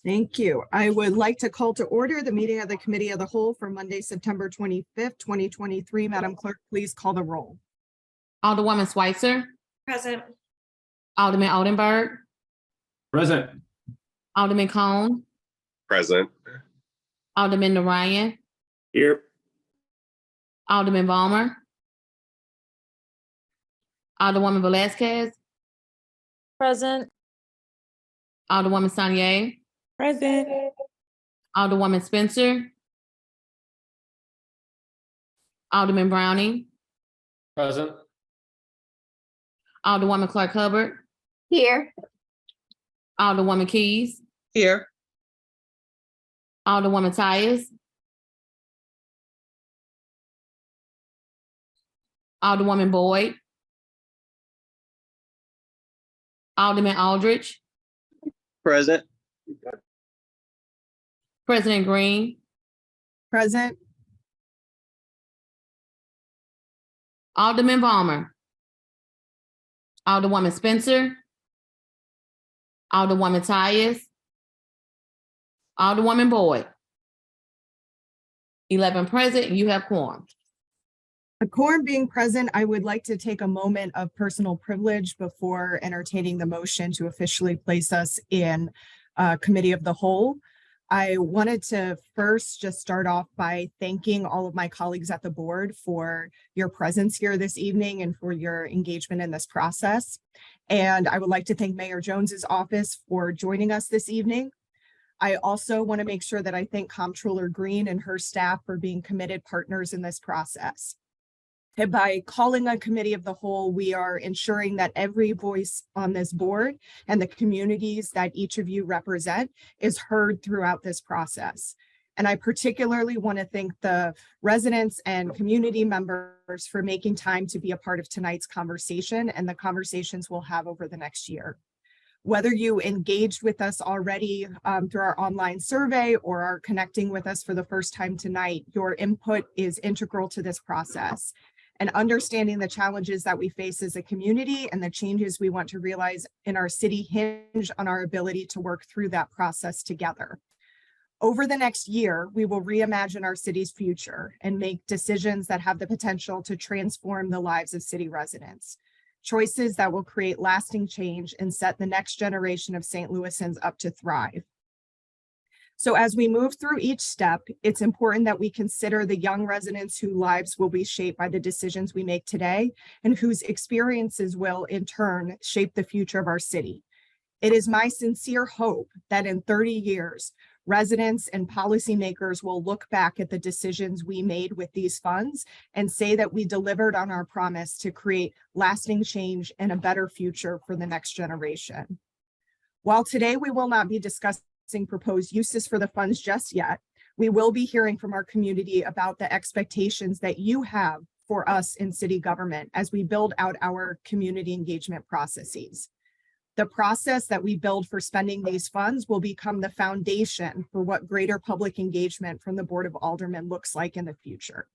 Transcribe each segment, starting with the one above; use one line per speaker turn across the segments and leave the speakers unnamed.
Thank you. I would like to call to order the meeting of the Committee of the Whole for Monday, September 25th, 2023. Madam Clerk, please call the roll.
Alderwoman Schweitzer,
Present.
Alderman Oldenburg,
Present.
Alderman Cone,
Present.
Alderman Narayan,
Here.
Alderman Balmer, Alderwoman Velazquez,
Present.
Alderwoman Sanier,
Present.
Alderwoman Spencer, Alderman Browning,
Present.
Alderwoman Clark Hubbard,
Here.
Alderwoman Keys,
Here.
Alderwoman Tyus, Alderwoman Boyd, Alderman Aldrich,
Present.
President Green,
Present.
Alderman Balmer, Alderwoman Spencer, Alderwoman Tyus, Alderwoman Boyd. 11 present, you have quorum.
A quorum being present, I would like to take a moment of personal privilege before entertaining the motion to officially place us in Committee of the Whole. I wanted to first just start off by thanking all of my colleagues at the board for your presence here this evening and for your engagement in this process. And I would like to thank Mayor Jones's office for joining us this evening. I also want to make sure that I thank Comptroller Green and her staff for being committed partners in this process. And by calling a Committee of the Whole, we are ensuring that every voice on this board and the communities that each of you represent is heard throughout this process. And I particularly want to thank the residents and community members for making time to be a part of tonight's conversation and the conversations we'll have over the next year. Whether you engaged with us already through our online survey or are connecting with us for the first time tonight, your input is integral to this process. And understanding the challenges that we face as a community and the changes we want to realize in our city hinge on our ability to work through that process together. Over the next year, we will reimagine our city's future and make decisions that have the potential to transform the lives of city residents. Choices that will create lasting change and set the next generation of St. Louisans up to thrive. So as we move through each step, it's important that we consider the young residents whose lives will be shaped by the decisions we make today and whose experiences will in turn shape the future of our city. It is my sincere hope that in 30 years, residents and policymakers will look back at the decisions we made with these funds and say that we delivered on our promise to create lasting change and a better future for the next generation. While today we will not be discussing proposed uses for the funds just yet, we will be hearing from our community about the expectations that you have for us in city government as we build out our community engagement processes. The process that we build for spending these funds will become the foundation for what greater public engagement from the Board of Aldermen looks like in the future.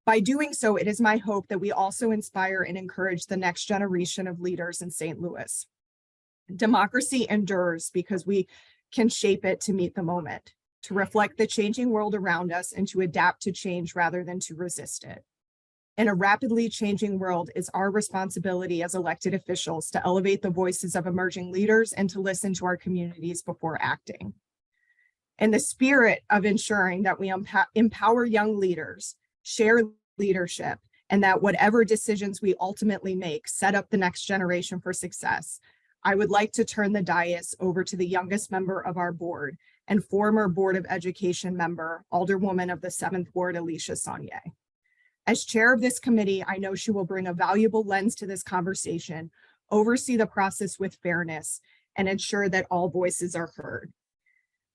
By doing so, it is my hope that we also inspire and encourage the next generation of leaders in St. Louis. Democracy endures because we can shape it to meet the moment, to reflect the changing world around us and to adapt to change rather than to resist it. In a rapidly changing world, it's our responsibility as elected officials to elevate the voices of emerging leaders and to listen to our communities before acting. In the spirit of ensuring that we empower young leaders, share leadership, and that whatever decisions we ultimately make set up the next generation for success, I would like to turn the dais over to the youngest member of our board and former Board of Education member, Alderwoman of the 7th Ward, Alicia Sanier. As chair of this committee, I know she will bring a valuable lens to this conversation, oversee the process with fairness, and ensure that all voices are heard.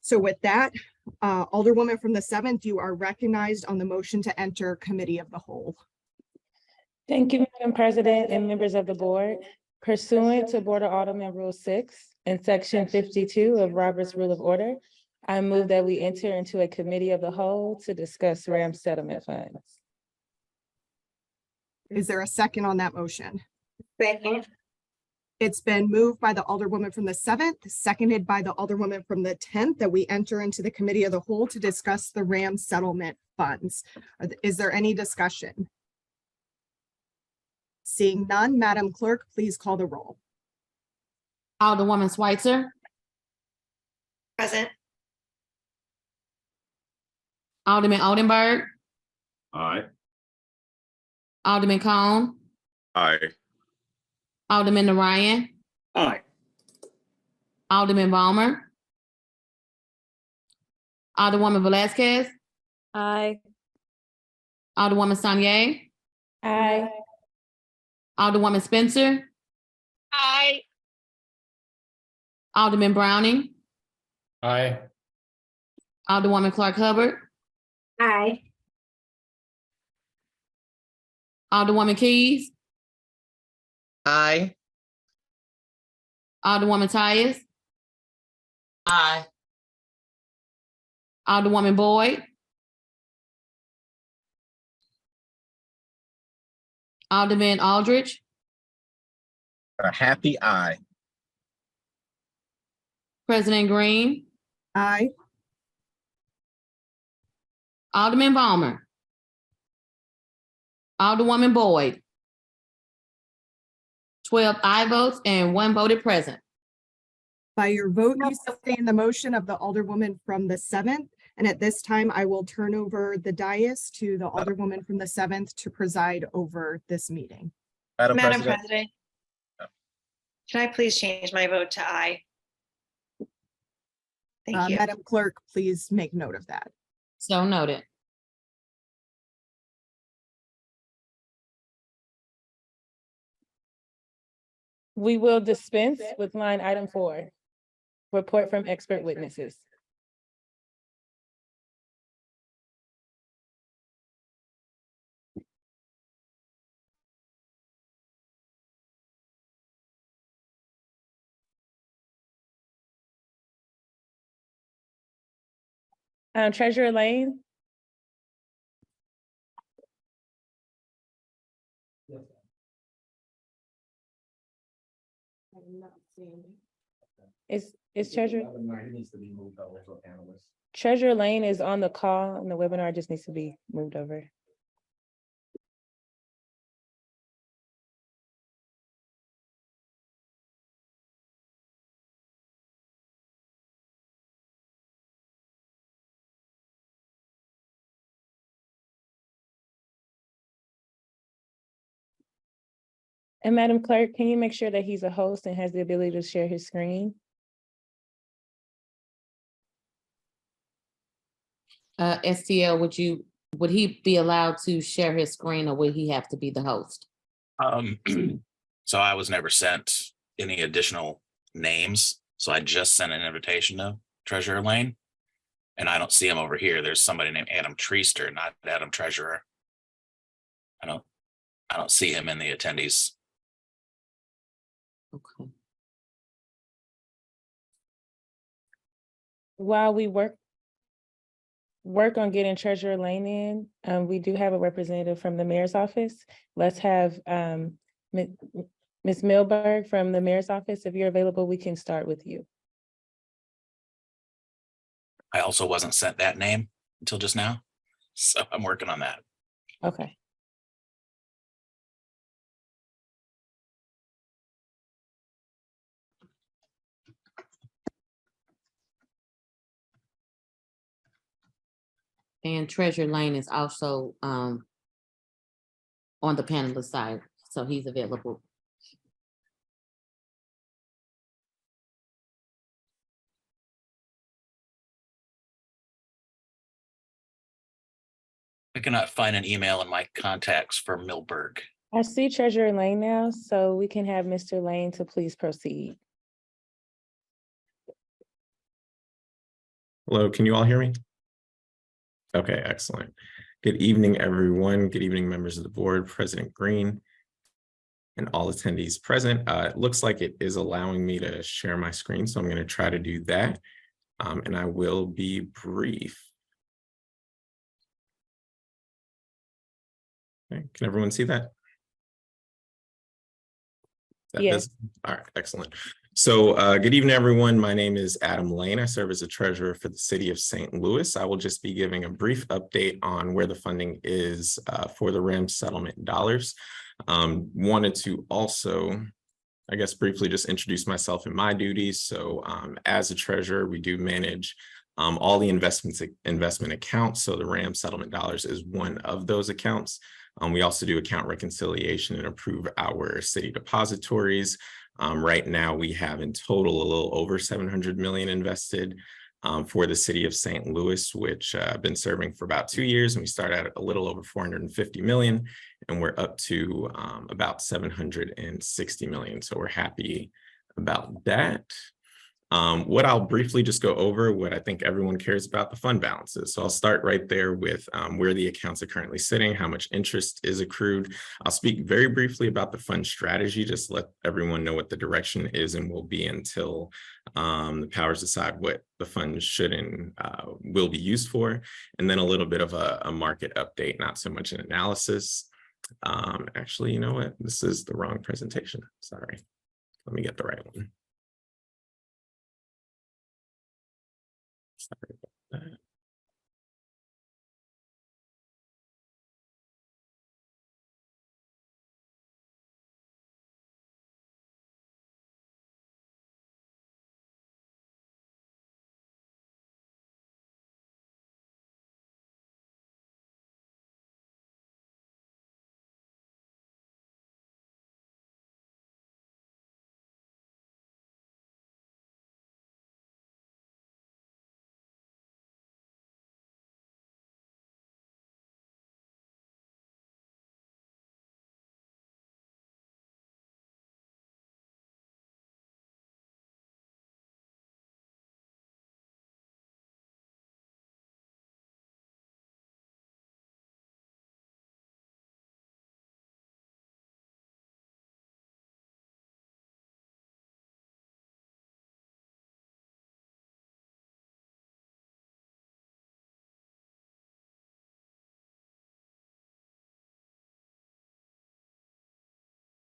So with that, Alderwoman from the 7th, you are recognized on the motion to enter Committee of the Whole.
Thank you, Madam President and members of the board. Pursuant to Board of Aldermen Rule 6 and Section 52 of Robert's Rule of Order, I move that we enter into a Committee of the Whole to discuss RAM settlement funds.
Is there a second on that motion?
Second.
It's been moved by the Alderwoman from the 7th, seconded by the Alderwoman from the 10th, that we enter into the Committee of the Whole to discuss the RAM settlement funds. Is there any discussion? Seeing none, Madam Clerk, please call the roll.
Alderwoman Switzer,
Present.
Alderman Oldenburg,
Aye.
Alderman Cone,
Aye.
Alderman Orion,
Aye.
Alderman Balmer, Alderwoman Velazquez,
Aye.
Alderwoman Sanye,
Aye.
Alderwoman Spencer,
Aye.
Alderman Browning,
Aye.
Alderwoman Clark Hubbard,
Aye.
Alderwoman Keys,
Aye.
Alderwoman Tyus,
Aye.
Alderwoman Boyd, Alderman Aldridge,
A happy aye.
President Green,
Aye.
Alderman Balmer, Alderwoman Boyd. 12 aye votes and 1 voted present.
By your vote, you sustain the motion of the Alderwoman from the 7th. And at this time, I will turn over the dais to the Alderwoman from the 7th to preside over this meeting.
Madam
Madam
President,
President.
Yeah.
Can I please change my vote to aye? Thank you.
Madam Clerk, please make note of that.
So noted.
We will dispense with line item 4. Report from expert witnesses. Treasurer Lane, is Treasurer Lane is on the call and the webinar just needs to be moved over. And Madam Clerk, can you make sure that he's a host and has the ability to share his screen?
STL, would he be allowed to share his screen or would he have to be the host?
So I was never sent any additional names. So I just sent an invitation to Treasurer Lane. And I don't see him over here. There's somebody named Adam Treaster, not Adam Treasurer. I don't see him in the attendees.
Okay.
While we work on getting Treasurer Lane in, we do have a representative from the mayor's office. Let's have Ms. Milberg from the mayor's office. If you're available, we can start with you.
I also wasn't sent that name until just now. So I'm working on that.
Okay.
And Treasurer Lane is also on the panelist side, so he's available.
I cannot find an email in my contacts for Milberg.
I see Treasurer Lane now, so we can have Mr. Lane to please proceed.
Hello, can you all hear me? Okay, excellent. Good evening, everyone. Good evening, members of the board, President Green, and all attendees present. It looks like it is allowing me to share my screen, so I'm going to try to do that, and I will be brief. Okay, can everyone see that? That
Yes.
is- All right, excellent. So good evening, everyone. My name is Adam Lane. I serve as a treasurer for the city of St. Louis. I will just be giving a brief update on where the funding is for the REM settlement dollars. Wanted to also, I guess, briefly just introduce myself and my duties. So as a treasurer, we do manage all the investment accounts. So the RAM settlement dollars is one of those accounts. We also do account reconciliation and approve our city depositories. Right now, we have in total a little over 700 million invested for the city of St. Louis, which I've been serving for about 2 years. And we started at a little over 450 million, and we're up to about 760 million. So we're happy about that. What I'll briefly just go over, what I think everyone cares about, the fund balances. So I'll start right there with where the accounts are currently sitting, how much interest is accrued. I'll speak very briefly about the fund strategy, just let everyone know what the direction is and will be until the powers decide what the funds should and will be used for. And then a little bit of a market update, not so much an analysis. Actually, you know what? This is the wrong presentation. Sorry. Let me get the right one. Sorry about that.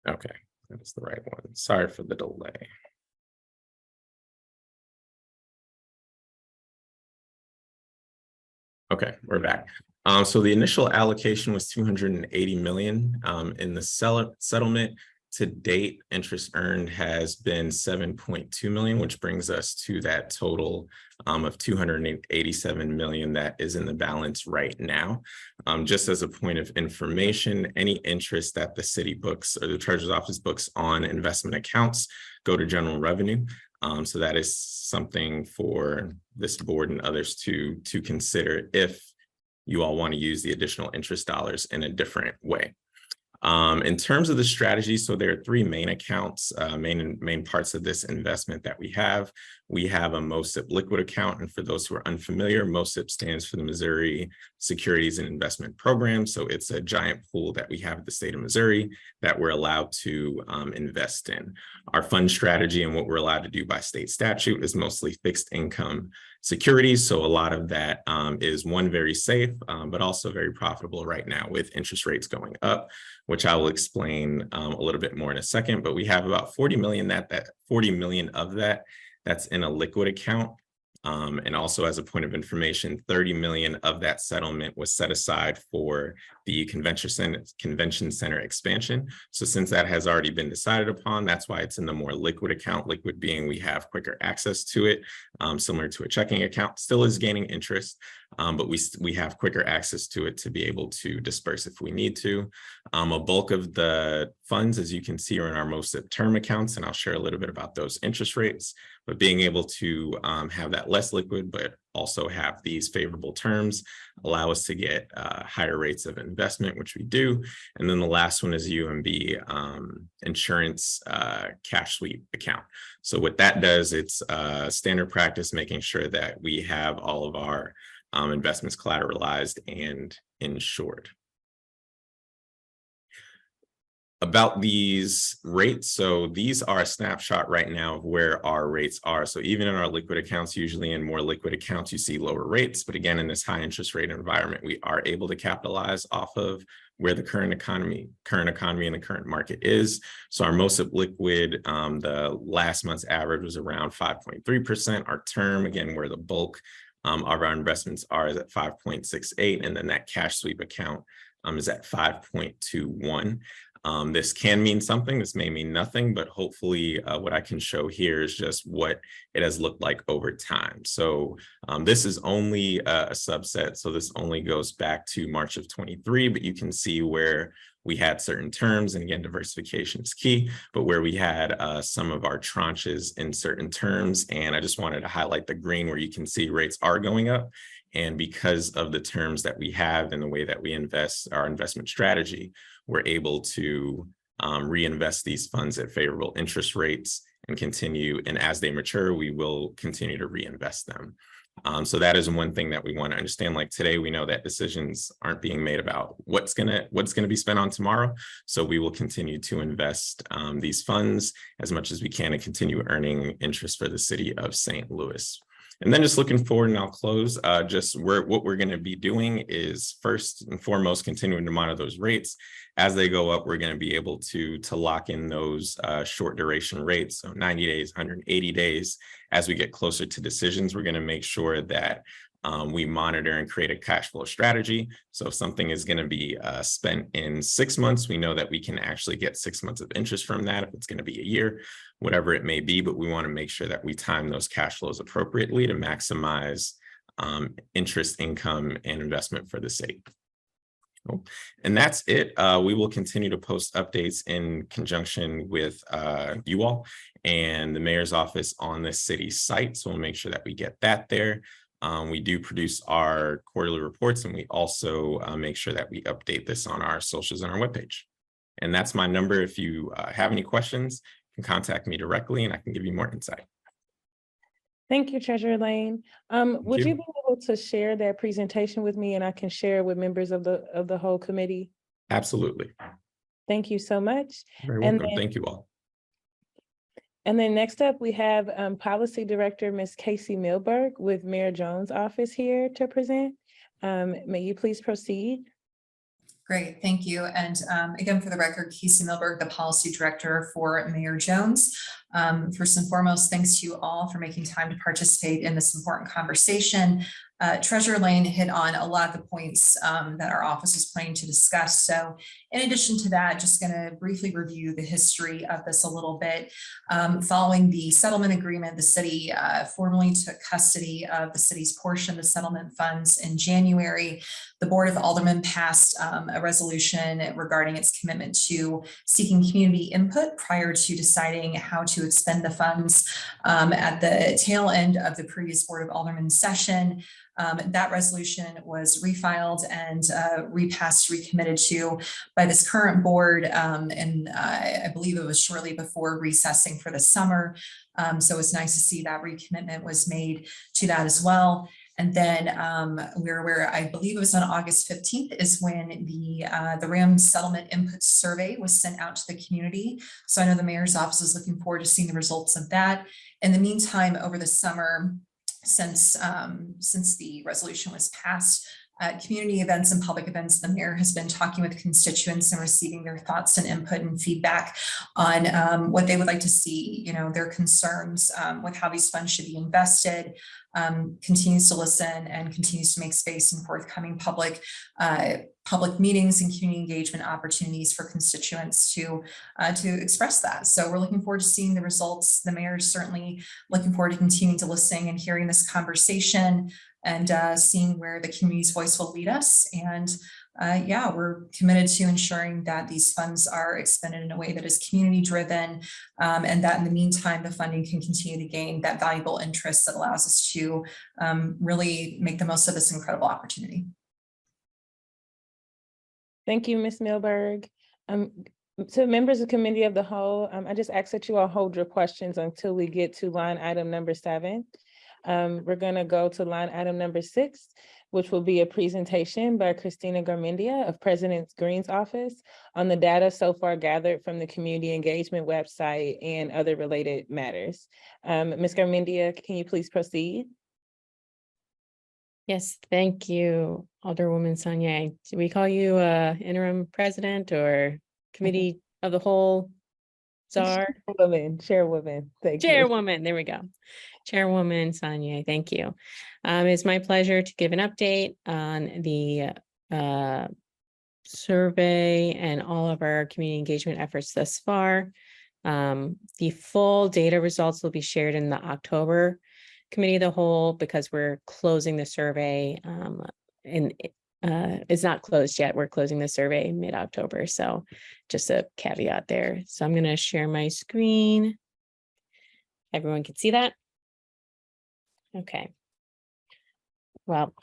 Okay, that's the right one. Sorry for the delay. Okay, we're back. So the initial allocation was 280 million in the settlement. To date, interest earned has been 7.2 million, which brings us to that total of 287 million that is in the balance right now. Just as a point of information, any interest that the city books or the treasurer's office books on investment accounts go to general revenue. So that is something for this board and others to consider if you all want to use the additional interest dollars in a different way. In terms of the strategy, so there are three main accounts, main parts of this investment that we have. We have a MOSIP liquid account, and for those who are unfamiliar, MOSIP stands for the Missouri Securities and Investment Program. So it's a giant pool that we have at the state of Missouri that we're allowed to invest in. Our fund strategy and what we're allowed to do by state statute is mostly fixed income securities. So a lot of that is one, very safe, but also very profitable right now with interest rates going up, which I will explain a little bit more in a second. But we have about 40 million of that that's in a liquid account. And also, as a point of information, 30 million of that settlement was set aside for the convention center expansion. So since that has already been decided upon, that's why it's in the more liquid account, liquid being we have quicker access to it, similar to a checking account. Still is gaining interest, but we have quicker access to it to be able to disperse if we need to. A bulk of the funds, as you can see, are in our MOSIP term accounts, and I'll share a little bit about those interest rates. But being able to have that less liquid, but also have these favorable terms, allow us to get higher rates of investment, which we do. And then the last one is UMB insurance cash sweep account. So what that does, it's standard practice, making sure that we have all of our investments collateralized and insured. about these rates. So these are a snapshot right now of where our rates are. So even in our liquid accounts, usually in more liquid accounts, you see lower rates. But again, in this high interest rate environment, we are able to capitalize off of where the current economy and the current market is. So our most liquid, the last month's average was around 5.3%. Our term, again, where the bulk of our investments are, is at 5.68. And then that cash sweep account is at 5.21. This can mean something, this may mean nothing, but hopefully what I can show here is just what it has looked like over time. So this is only a subset, so this only goes back to March of 23, but you can see where we had certain terms, and again, diversification is key, but where we had some of our tranches in certain terms. And I just wanted to highlight the green where you can see rates are going up. And because of the terms that we have and the way that we invest, our investment strategy, we're able to reinvest these funds at favorable interest rates and continue. And as they mature, we will continue to reinvest them. So that is one thing that we want to understand. Like today, we know that decisions aren't being made about what's gonna be spent on tomorrow. So we will continue to invest these funds as much as we can and continue earning interest for the city of St. Louis. And then just looking forward, and I'll close, what we're going to be doing is first and foremost, continuing to monitor those rates. As they go up, we're going to be able to lock in those short duration rates, so 90 days, 180 days. As we get closer to decisions, we're going to make sure that we monitor and create a cash flow strategy. So if something is going to be spent in 6 months, we know that we can actually get 6 months of interest from that. If it's going to be a year, whatever it may be, but we want to make sure that we time those cash flows appropriately to maximize interest, income, and investment for the city. Cool. And that's it. We will continue to post updates in conjunction with you all and the mayor's office on the city site. So we'll make sure that we get that there. We do produce our quarterly reports, and we also make sure that we update this on our socials and our webpage. And that's my number. If you have any questions, you can contact me directly and I can give you more insight.
Thank you, Treasurer Lane. Would you be able to share that presentation with me and I can share it with members of the whole committee?
Absolutely.
Thank you so much.
Very welcome. Thank you all.
And then next up, we have Policy Director, Ms. Casey Milberg with Mayor Jones' office here to present. May you please proceed?
Great, thank you. And again, for the record, Casey Milberg, the Policy Director for Mayor Jones. First and foremost, thanks to you all for making time to participate in this important conversation. Treasurer Lane hit on a lot of the points that our office is planning to discuss. So in addition to that, just going to briefly review the history of this a little bit. Following the settlement agreement, the city formally took custody of the city's portion of the settlement funds in January. The Board of Aldermen passed a resolution regarding its commitment to seeking community input prior to deciding how to expend the funds at the tail end of the previous Board of Aldermen session. That resolution was refiled and repassed, recommitted to by this current board, and I believe it was shortly before recessing for the summer. So it's nice to see that recommitment was made to that as well. And then I believe it was on August 15th is when the RAM settlement input survey was sent out to the community. So I know the mayor's office is looking forward to seeing the results of that. In the meantime, over the summer, since the resolution was passed, community events and public events, the mayor has been talking with constituents and receiving their thoughts and input and feedback on what they would like to see, their concerns with how these funds should be invested, continues to listen and continues to make space in forthcoming public meetings and community engagement opportunities for constituents to express that. So we're looking forward to seeing the results. The mayor is certainly looking forward to continuing to listen and hearing this conversation and seeing where the community's voice will lead us. And yeah, we're committed to ensuring that these funds are expended in a way that is community driven, and that in the meantime, the funding can continue to gain that valuable interest that allows us to really make the most of this incredible opportunity.
Thank you, Ms. Milberg. To members of the Committee of the Whole, I just ask that you all hold your questions until we get to line item number 7. We're going to go to line item number 6. which will be a presentation by Christina Garmendia of President Green's office on the data so far gathered from the community engagement website and other related matters. Ms. Garmendia, can you please proceed?
Yes, thank you, Alderwoman Sonia. Do we call you interim president or committee of the whole? Czar?
Chairwoman, thank you.
Chairwoman, there we go. Chairwoman Sonia, thank you. It's my pleasure to give an update on the survey and all of our community engagement efforts thus far. The full data results will be shared in the October Committee of the Whole because we're closing the survey and it's not closed yet. We're closing the survey mid-October. So just a caveat there. So I'm going to share my screen. Everyone can see that? Okay. Well,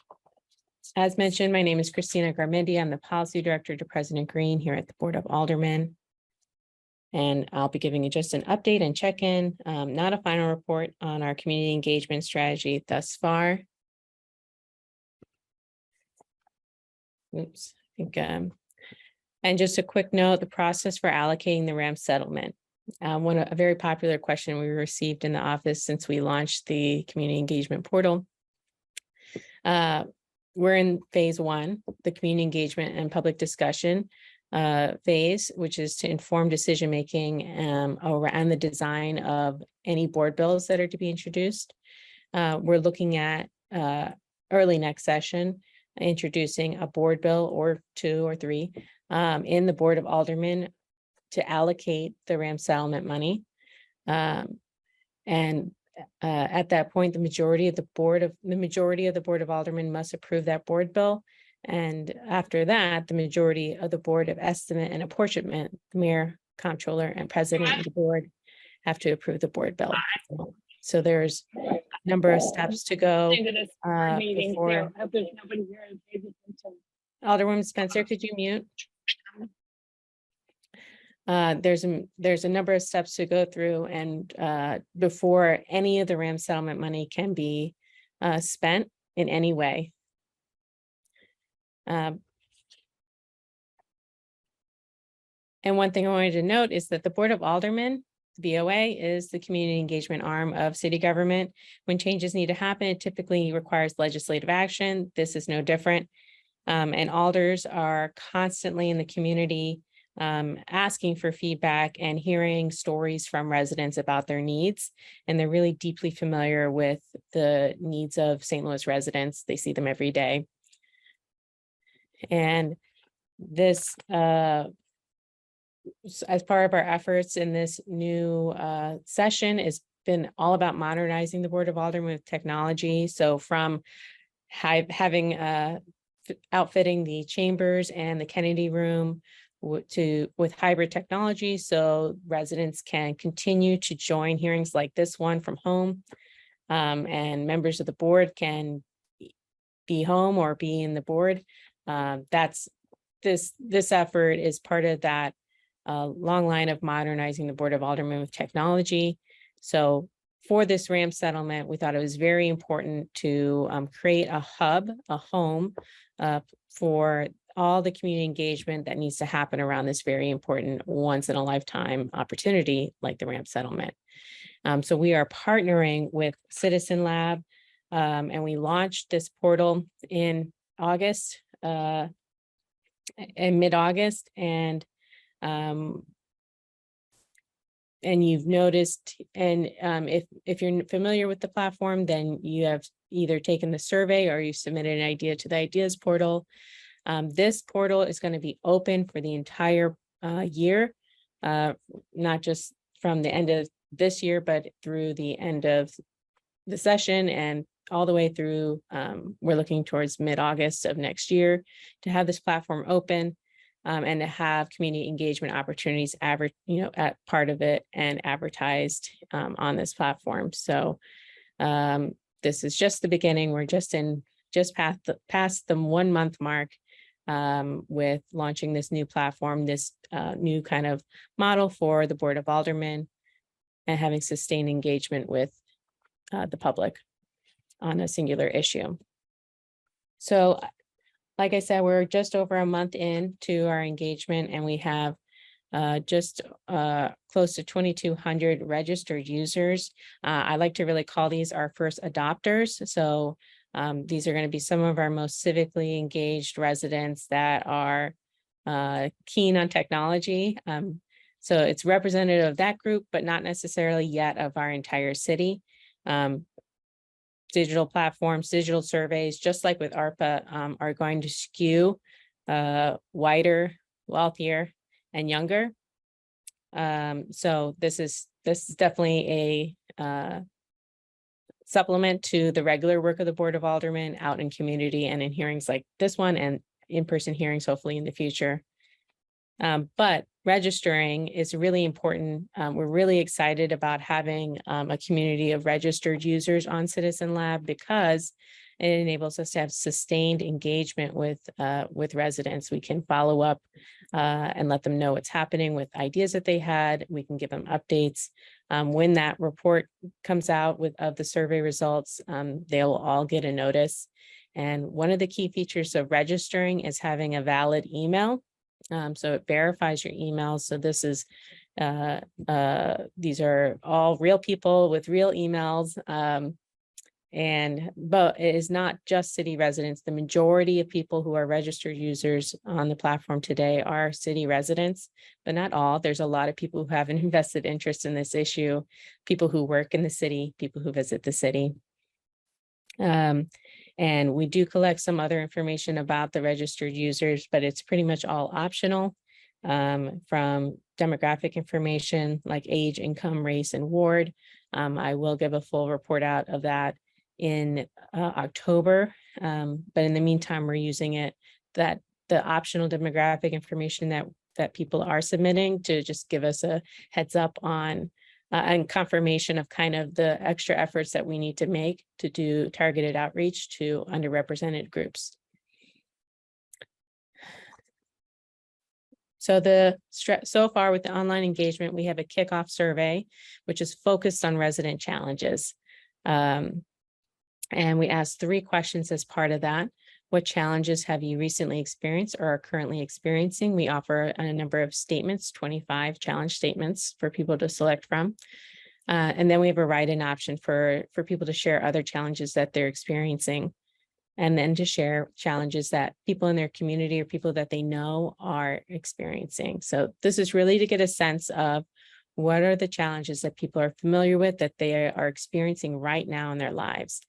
as mentioned, my name is Christina Garmendia. I'm the Policy Director to President Green here at the Board of Aldermen. And I'll be giving you just an update and check-in, not a final report on our community engagement strategy thus far. Oops, I think, and just a quick note, the process for allocating the ramp settlement. A very popular question we received in the office since we launched the community engagement portal. We're in phase 1, the community engagement and public discussion phase, which is to inform decision-making around the design of any board bills that are to be introduced. We're looking at early next session, introducing a board bill or 2 or 3 in the Board of Aldermen to allocate the ramp settlement money. And at that point, the majority of the Board of Aldermen must approve that board bill. And after that, the majority of the Board of Estimate and Apportionment, the Mayor, Comptroller, and President of the Board have to approve the board bill. So there's a number of steps to go before. Alderwoman Spencer, could you mute? There's a number of steps to go through and before any of the ramp settlement money can be spent in any way. And one thing I wanted to note is that the Board of Aldermen, the BOA, is the community engagement arm of city government. When changes need to happen, it typically requires legislative action. This is no different. And alders are constantly in the community asking for feedback and hearing stories from residents about their needs. And they're really deeply familiar with the needs of St. Louis residents. They see them every day. And this, as part of our efforts in this new session, has been all about modernizing the Board of Aldermen with technology. So from having outfitting the chambers and the Kennedy Room with hybrid technology, so residents can continue to join hearings like this one from home, and members of the board can be home or be in the board. This effort is part of that long line of modernizing the Board of Aldermen with technology. So for this ramp settlement, we thought it was very important to create a hub, a home for all the community engagement that needs to happen around this very important once in a lifetime opportunity like the ramp settlement. So we are partnering with Citizen Lab, and we launched this portal in August, in mid-August, and you've noticed, and if you're familiar with the platform, then you have either taken the survey or you submitted an idea to the ideas portal. This portal is going to be open for the entire year, not just from the end of this year, but through the end of the session and all the way through, we're looking towards mid-August of next year to have this platform open and to have community engagement opportunities at part of it and advertised on this platform. So this is just the beginning. We're just past the 1 month mark with launching this new platform, this new kind of model for the Board of Aldermen and having sustained engagement with the public on a singular issue. So like I said, we're just over a month into our engagement and we have just close to 2,200 registered users. I like to really call these our first adopters. So these are going to be some of our most civically engaged residents that are keen on technology. So it's representative of that group, but not necessarily yet of our entire city. Digital platforms, digital surveys, just like with ARPA, are going to skew whiter, wealthier, and younger. So this is definitely a supplement to the regular work of the Board of Aldermen out in community and in hearings like this one and in-person hearings hopefully in the future. But registering is really important. We're really excited about having a community of registered users on Citizen Lab because it enables us to have sustained engagement with residents. We can follow up and let them know what's happening with ideas that they had. We can give them updates. When that report comes out of the survey results, they'll all get a notice. And one of the key features of registering is having a valid email. So it verifies your emails. So this is, these are all real people with real emails. But it is not just city residents. The majority of people who are registered users on the platform today are city residents, but not all. There's a lot of people who have an invested interest in this issue, people who work in the city, people who visit the city. And we do collect some other information about the registered users, but it's pretty much all optional, from demographic information like age, income, race, and ward. I will give a full report out of that in October. But in the meantime, we're using it, that the optional demographic information that people are submitting to just give us a heads up on and confirmation of kind of the extra efforts that we need to make to do targeted outreach to underrepresented groups. So so far with the online engagement, we have a kickoff survey, which is focused on resident challenges. And we asked 3 questions as part of that. What challenges have you recently experienced or are currently experiencing? We offer a number of statements, 25 challenge statements for people to select from. And then we have a write-in option for people to share other challenges that they're experiencing, and then to share challenges that people in their community or people that they know are experiencing. So this is really to get a sense of what are the challenges that people are familiar with that they are experiencing right now in their lives.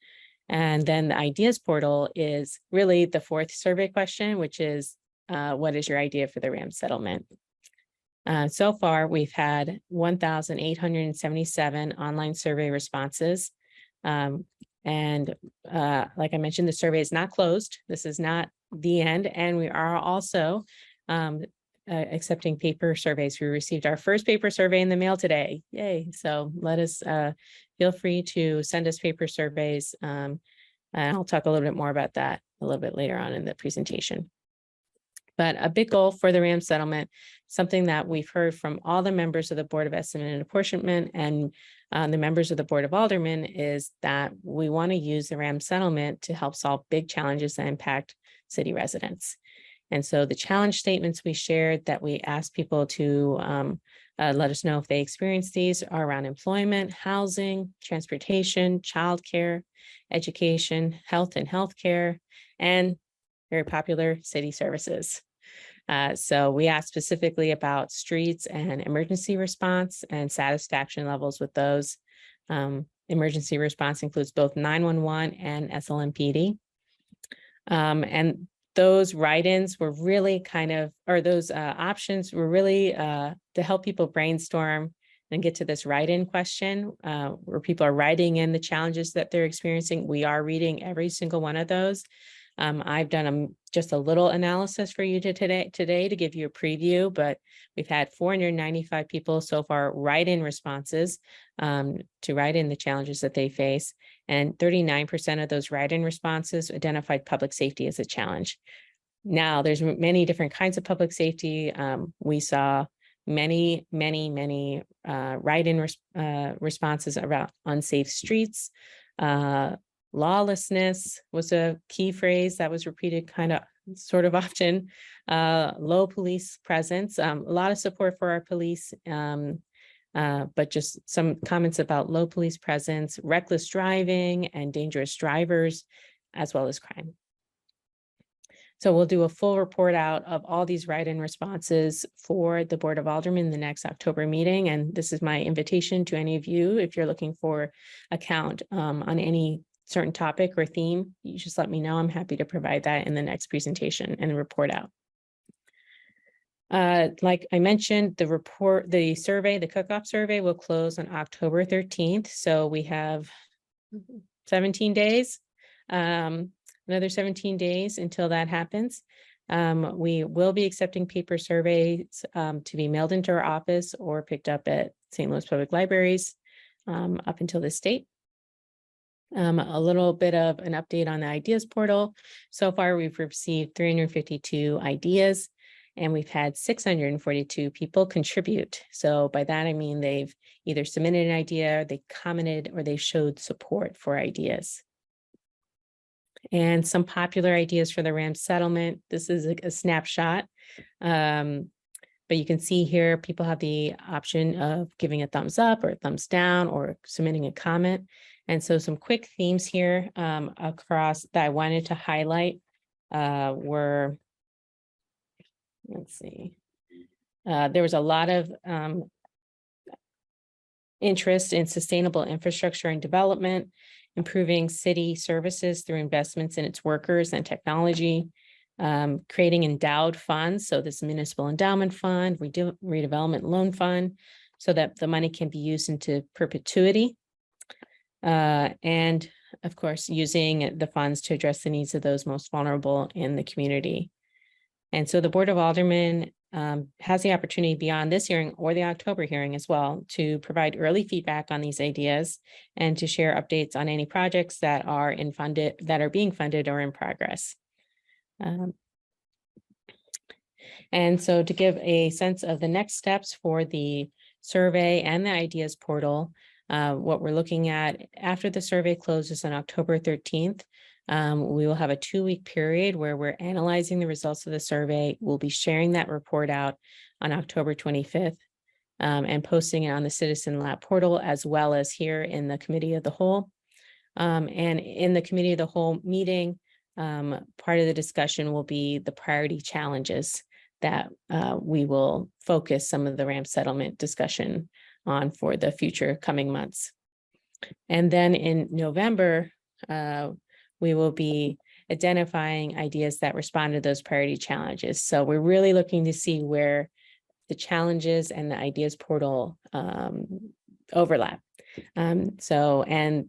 And then the ideas portal is really the 4th survey question, which is, what is your idea for the RAM settlement? So far, we've had 1,877 online survey responses. And like I mentioned, the survey is not closed. This is not the end. And we are also accepting paper surveys. We received our first paper survey in the mail today. Yay. So let us feel free to send us paper surveys. And I'll talk a little bit more about that a little bit later on in the presentation. But a big goal for the RAM settlement, something that we've heard from all the members of the Board of Estimate and Apportionment and the members of the Board of Aldermen, is that we want to use the RAM settlement to help solve big challenges that impact city residents. And so the challenge statements we shared that we asked people to let us know if they experience these are around employment, housing, transportation, childcare, education, health and healthcare, and very popular city services. So we asked specifically about streets and emergency response and satisfaction levels with those. Emergency response includes both 911 and SLMPD. And those write-ins were really kind of, or those options were really to help people brainstorm and get to this write-in question where people are writing in the challenges that they're experiencing. We are reading every single one of those. I've done just a little analysis for you today to give you a preview, but we've had 495 people so far write in responses to write in the challenges that they face. And 39% of those write-in responses identified public safety as a challenge. Now, there's many different kinds of public safety. We saw many write-in responses about unsafe streets, Lawlessness was a key phrase that was repeated kind of sort of often. Low police presence, a lot of support for our police, but just some comments about low police presence, reckless driving and dangerous drivers, as well as crime. So we'll do a full report out of all these write-in responses for the Board of Aldermen in the next October meeting. And this is my invitation to any of you, if you're looking for a count on any certain topic or theme, you just let me know. I'm happy to provide that in the next presentation and report out. Like I mentioned, the survey, the cook-off survey will close on October 13th. So we have 17 days. Another 17 days until that happens. We will be accepting paper surveys to be mailed into our office or picked up at St. Louis Public Libraries up until this date. A little bit of an update on the ideas portal. So far, we've received 352 ideas and we've had 642 people contribute. So by that, I mean they've either submitted an idea, they commented, or they showed support for ideas. And some popular ideas for the RAM settlement. This is a snapshot. But you can see here, people have the option of giving a thumbs up or a thumbs down or submitting a comment. And so some quick themes here across that I wanted to highlight were, let's see, there was a lot of interest in sustainable infrastructure and development, improving city services through investments in its workers and technology, creating endowed funds. So this municipal endowment fund, redevelopment loan fund, so that the money can be used into perpetuity. And of course, using the funds to address the needs of those most vulnerable in the community. And so the Board of Aldermen has the opportunity beyond this hearing or the October hearing as well to provide early feedback on these ideas and to share updates on any projects that are being funded or in progress. And so to give a sense of the next steps for the survey and the ideas portal, what we're looking at after the survey closes on October 13th, we will have a 2-week period where we're analyzing the results of the survey. We'll be sharing that report out on October 25th and posting it on the Citizen Lab portal, as well as here in the Committee of the Whole. And in the Committee of the Whole meeting, part of the discussion will be the priority challenges that we will focus some of the RAM settlement discussion on for the future coming months. And then in November, we will be identifying ideas that respond to those priority challenges. So we're really looking to see where the challenges and the ideas portal overlap. And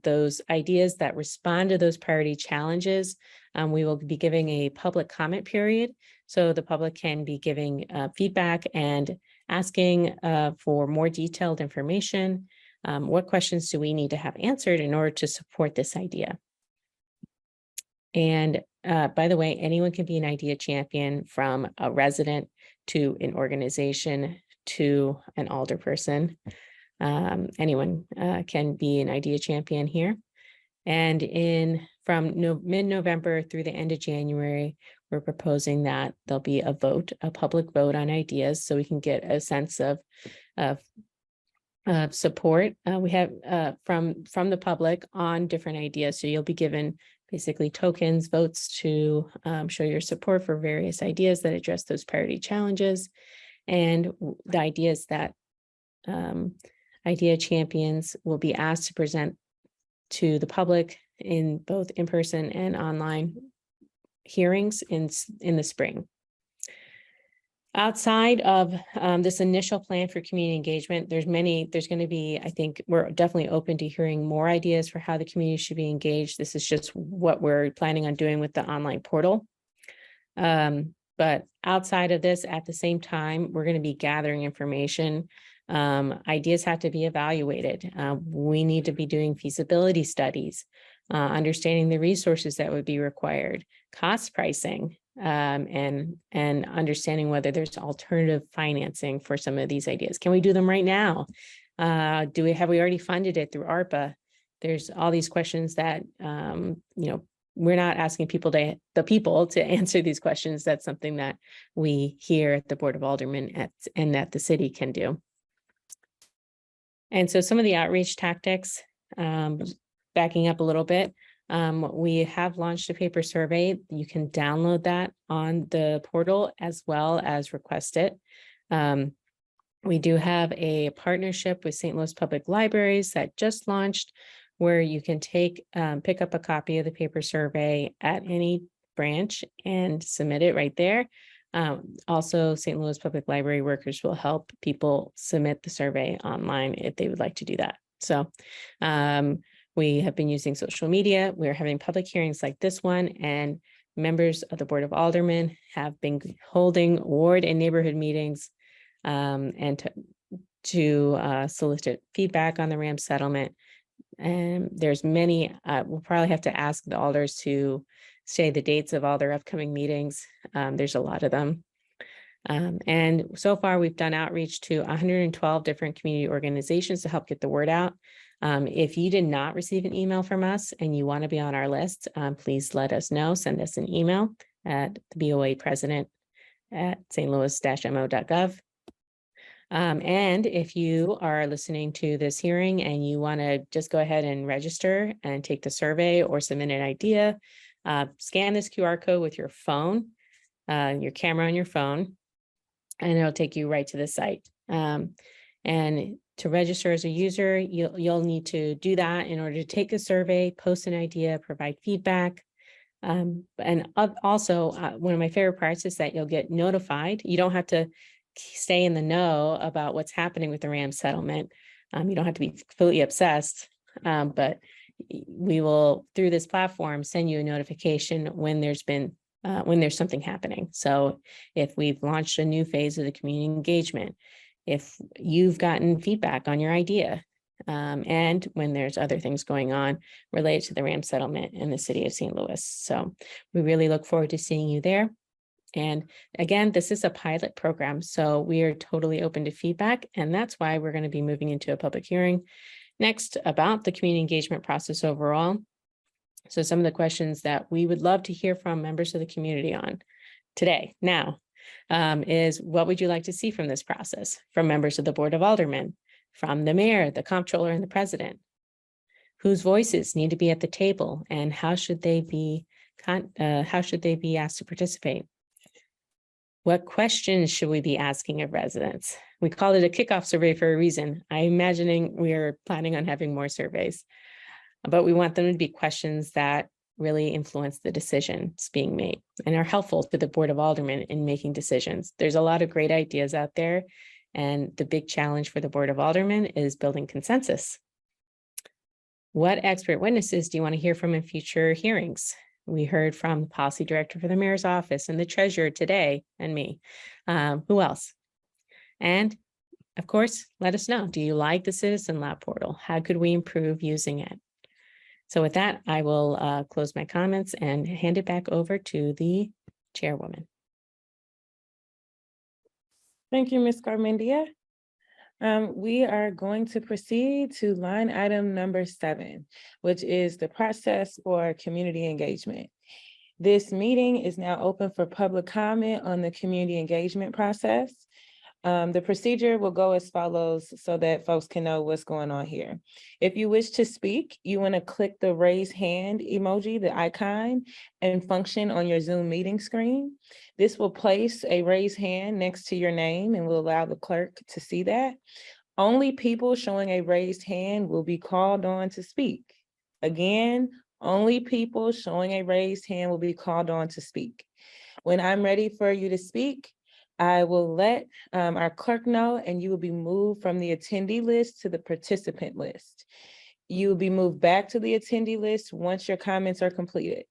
those ideas that respond to those priority challenges, we will be giving a public comment period. So the public can be giving feedback and asking for more detailed information. What questions do we need to have answered in order to support this idea? And by the way, anyone can be an idea champion, from a resident to an organization to an alderperson. Anyone can be an idea champion here. And from mid-November through the end of January, we're proposing that there'll be a public vote on ideas, so we can get a sense of support we have from the public on different ideas. So you'll be given basically tokens, votes to show your support for various ideas that address those priority challenges. And the ideas that idea champions will be asked to present to the public in both in-person and online hearings in the spring. Outside of this initial plan for community engagement, there's going to be, I think we're definitely open to hearing more ideas for how the community should be engaged. This is just what we're planning on doing with the online portal. But outside of this, at the same time, we're going to be gathering information. Ideas have to be evaluated. We need to be doing feasibility studies, understanding the resources that would be required, cost pricing, and understanding whether there's alternative financing for some of these ideas. Can we do them right now? Have we already funded it through ARPA? there's all these questions that, we're not asking the people to answer these questions. That's something that we here at the Board of Aldermen and that the city can do. And so some of the outreach tactics, backing up a little bit, we have launched a paper survey. You can download that on the portal as well as request it. We do have a partnership with St. Louis Public Libraries that just launched, where you can pick up a copy of the paper survey at any branch and submit it right there. Also, St. Louis Public Library workers will help people submit the survey online if they would like to do that. So we have been using social media. We're having public hearings like this one, and members of the Board of Aldermen have been holding ward and neighborhood meetings and to solicit feedback on the RAM settlement. And there's many, we'll probably have to ask the alders to say the dates of all their upcoming meetings. There's a lot of them. And so far we've done outreach to 112 different community organizations to help get the word out. If you did not receive an email from us and you want to be on our list, please let us know. Send us an email at the BOA president at stlouis-mo.gov. And if you are listening to this hearing and you want to just go ahead and register and take the survey or submit an idea, scan this QR code with your phone, your camera on your phone, and it'll take you right to the site. And to register as a user, you'll need to do that in order to take a survey, post an idea, provide feedback. And also, one of my favorite parts is that you'll get notified. You don't have to stay in the know about what's happening with the RAM settlement. You don't have to be completely obsessed, but we will, through this platform, send you a notification when there's something happening. So if we've launched a new phase of the community engagement, if you've gotten feedback on your idea, and when there's other things going on related to the RAM settlement in the city of St. Louis. So we really look forward to seeing you there. And again, this is a pilot program, so we are totally open to feedback, and that's why we're going to be moving into a public hearing next about the community engagement process overall. So some of the questions that we would love to hear from members of the community on today, now, is what would you like to see from this process? From members of the Board of Aldermen, from the mayor, the comptroller, and the president? Whose voices need to be at the table, and how should they be asked to participate? What questions should we be asking of residents? We call it a kickoff survey for a reason. I'm imagining we're planning on having more surveys, but we want them to be questions that really influence the decisions being made and are helpful to the Board of Aldermen in making decisions. There's a lot of great ideas out there, and the big challenge for the Board of Aldermen is building consensus. What expert witnesses do you want to hear from in future hearings? We heard from the policy director for the mayor's office and the treasurer today, and me. Who else? And of course, let us know. Do you like the Citizen Lab portal? How could we improve using it? So with that, I will close my comments and hand it back over to the chairwoman.
Thank you, Ms. Garmendia. We are going to proceed to line item number 7, which is the process for community engagement. This meeting is now open for public comment on the community engagement process. The procedure will go as follows so that folks can know what's going on here. If you wish to speak, you want to click the raise hand emoji, the icon, and function on your Zoom meeting screen. This will place a raised hand next to your name and will allow the clerk to see that. Only people showing a raised hand will be called on to speak. Again, only people showing a raised hand will be called on to speak. When I'm ready for you to speak, I will let our clerk know, and you will be moved from the attendee list to the participant list. You will be moved back to the attendee list once your comments are completed.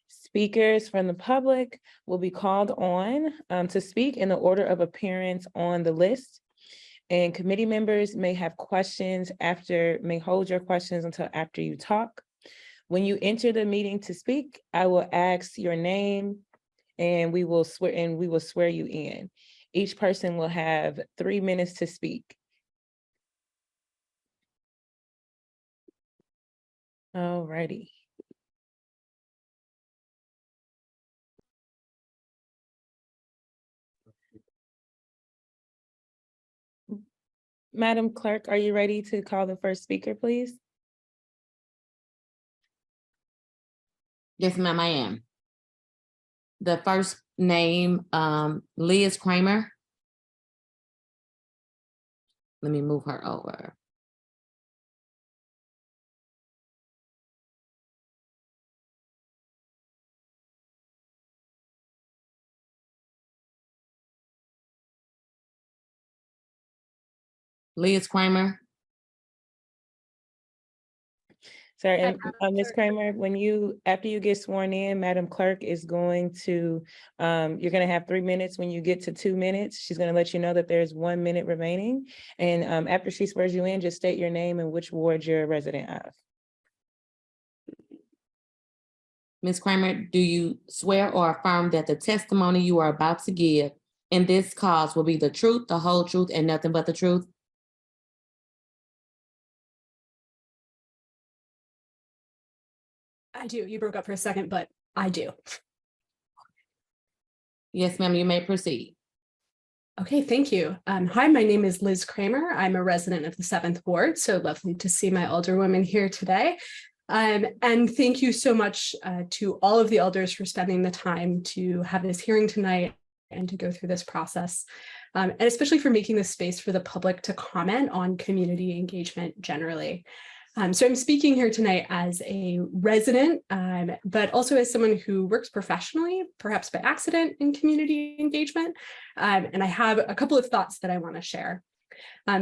Speakers from the public will be called on to speak in the order of appearance on the list. And committee members may have questions may hold your questions until after you talk. When you enter the meeting to speak, I will ask your name, and we will swear you in. Each person will have 3 minutes to speak. Alrighty. Madam Clerk, are you ready to call the first speaker, please?
Yes, ma'am, I am. The first name, Liz Kramer. Let me move her over. Liz Kramer.
Sorry, and Ms. Kramer, when after you get sworn in, Madam Clerk is going to, you're gonna have 3 minutes. When you get to 2 minutes, she's gonna let you know that there's 1 minute remaining. And after she swears you in, just state your name and which ward you're a resident of.
Ms. Kramer, do you swear or affirm that the testimony you are about to give in this cause will be the truth, the whole truth, and nothing but the truth?
I do. You broke up for a second, but I do.
Yes, ma'am, you may proceed.
Okay, thank you. Hi, my name is Liz Kramer. I'm a resident of the 7th Ward, so lovely to see my alderwoman here today. And thank you so much to all of the elders for spending the time to have this hearing tonight and to go through this process, and especially for making this space for the public to comment on community engagement generally. So I'm speaking here tonight as a resident, but also as someone who works professionally, perhaps by accident, in community engagement. And I have a couple of thoughts that I want to share.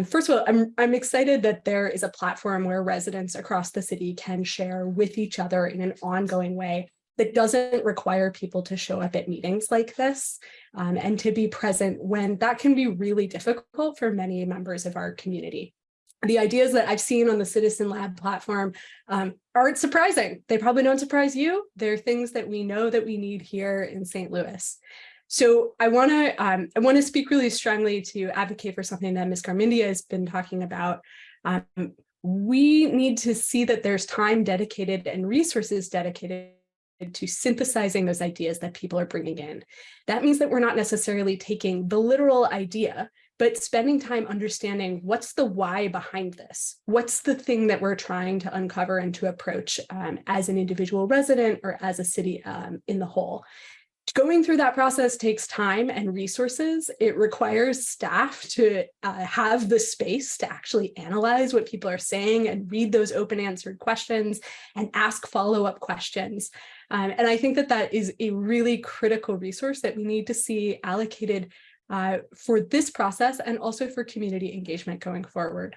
First of all, I'm excited that there is a platform where residents across the city can share with each other in an ongoing way that doesn't require people to show up at meetings like this, and to be present when that can be really difficult for many members of our community. The ideas that I've seen on the Citizen Lab platform aren't surprising. They probably don't surprise you. They're things that we know that we need here in St. Louis. So I want to speak really strongly to advocate for something that Ms. Garmendia has been talking about. We need to see that there's time dedicated and resources dedicated to synthesizing those ideas that people are bringing in. That means that we're not necessarily taking the literal idea, but spending time understanding what's the why behind this. What's the thing that we're trying to uncover and to approach as an individual resident or as a city in the whole. Going through that process takes time and resources. It requires staff to have the space to actually analyze what people are saying and read those open answered questions and ask follow-up questions. And I think that that is a really critical resource that we need to see allocated for this process and also for community engagement going forward.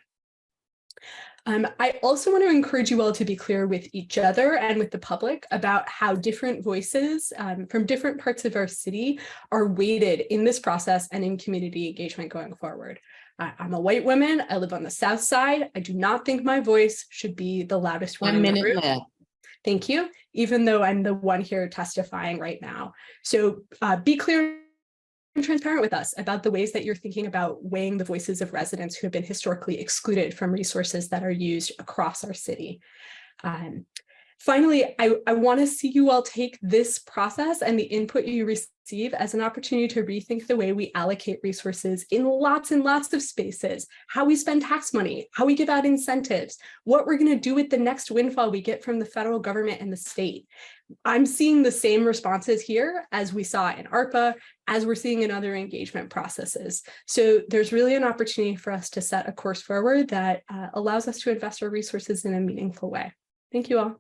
I also want to encourage you all to be clear with each other and with the public about how different voices from different parts of our city are weighted in this process and in community engagement going forward. I'm a white woman. I live on the South Side. I do not think my voice should be the loudest one.
1 minute left.
Thank you. Even though I'm the one here testifying right now. So be clear and transparent with us about the ways that you're thinking about weighing the voices of residents who have been historically excluded from resources that are used across our city. Finally, I want to see you all take this process and the input you receive as an opportunity to rethink the way we allocate resources in lots and lots of spaces, how we spend tax money, how we give out incentives, what we're going to do with the next windfall we get from the federal government and the state. I'm seeing the same responses here as we saw in ARPA, as we're seeing in other engagement processes. So there's really an opportunity for us to set a course forward that allows us to invest our resources in a meaningful way. Thank you all.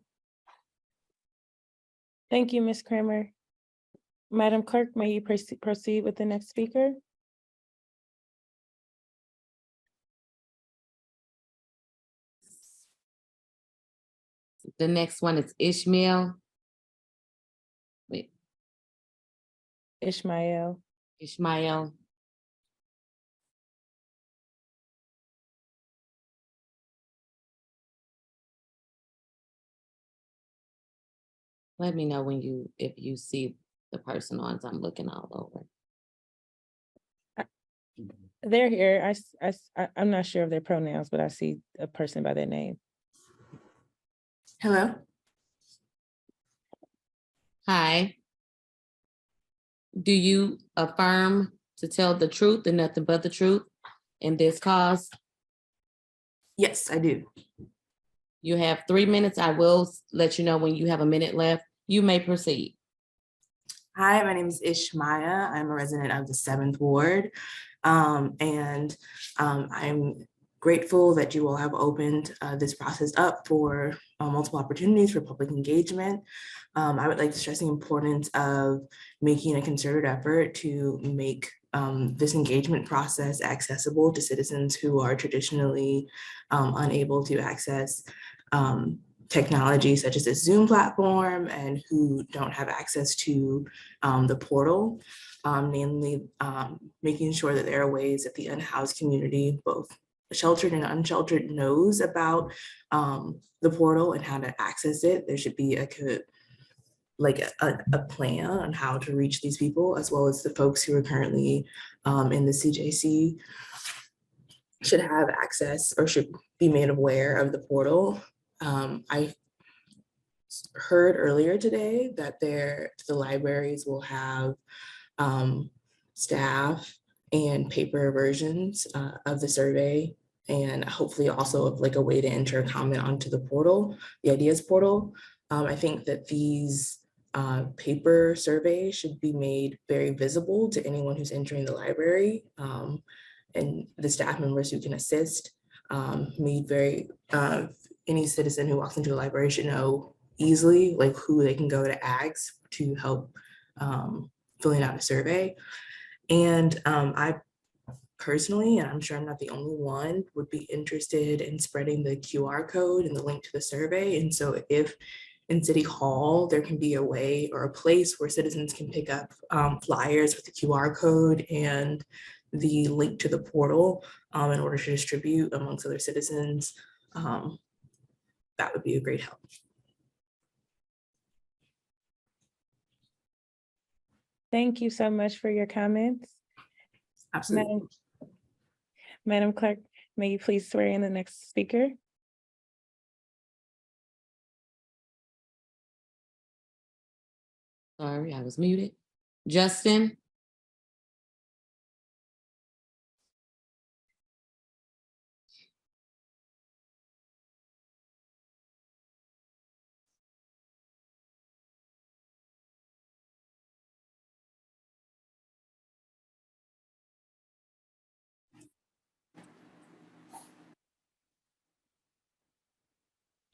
Thank you, Ms. Kramer. Madam Clerk, may you proceed with the next speaker?
The next one is Ishmael. Wait,
Ishmael.
Ishmael. Let me know when if you see the person on, as I'm looking all over.
They're here. I'm not sure of their pronouns, but I see a person by their name.
Hello?
Hi. Do you affirm to tell the truth and nothing but the truth in this cause?
Yes, I do.
You have 3 minutes. I will let you know when you have a minute left. You may proceed.
Hi, my name is Ishmaya. I'm a resident of the 7th Ward. I'm grateful that you all have opened this process up for multiple opportunities for public engagement. I would like to stress the importance of making a concerted effort to make this engagement process accessible to citizens who are traditionally unable to access technology such as a Zoom platform and who don't have access to the portal, namely making sure that there are ways that the unhoused community, both sheltered and unsheltered, knows about the portal and how to access it. There should be a plan on how to reach these people, as well as the folks who are currently in the CJC should have access or should be made aware of the portal. I heard earlier today that the libraries will have staff and paper versions of the survey, and hopefully also of like a way to enter a comment onto the portal, the ideas portal. I think that these paper surveys should be made very visible to anyone who's entering the library, and the staff members who can assist, made very, any citizen who walks into the library should know easily like who they can go to ask to help filling out a survey. And I personally, and I'm sure I'm not the only one, would be interested in spreading the QR code and the link to the survey. And so if in City Hall, there can be a way or a place where citizens can pick up flyers with the QR code and the link to the portal in order to distribute amongst other citizens, that would be a great help.
Thank you so much for your comments.
Absolutely.
Madam Clerk, may you please swear in the next speaker?
Sorry, I was muted. Justin?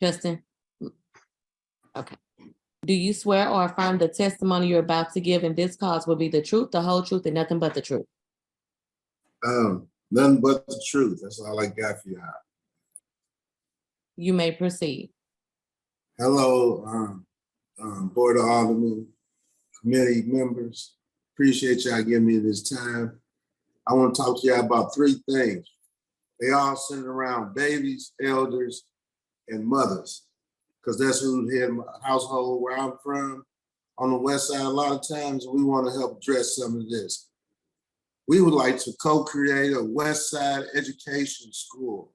Justin? Okay. Do you swear or affirm the testimony you're about to give in this cause will be the truth, the whole truth, and nothing but the truth?
Nothing but the truth. That's all I got for y'all.
You may proceed.
Hello, Board of Aldermen, committee members. Appreciate y'all giving me this time. I want to talk to y'all about 3 things. They all centered around babies, elders, and mothers, because that's who head my household where I'm from. On the west side, a lot of times we want to help address some of this. We would like to co-create a West Side education school.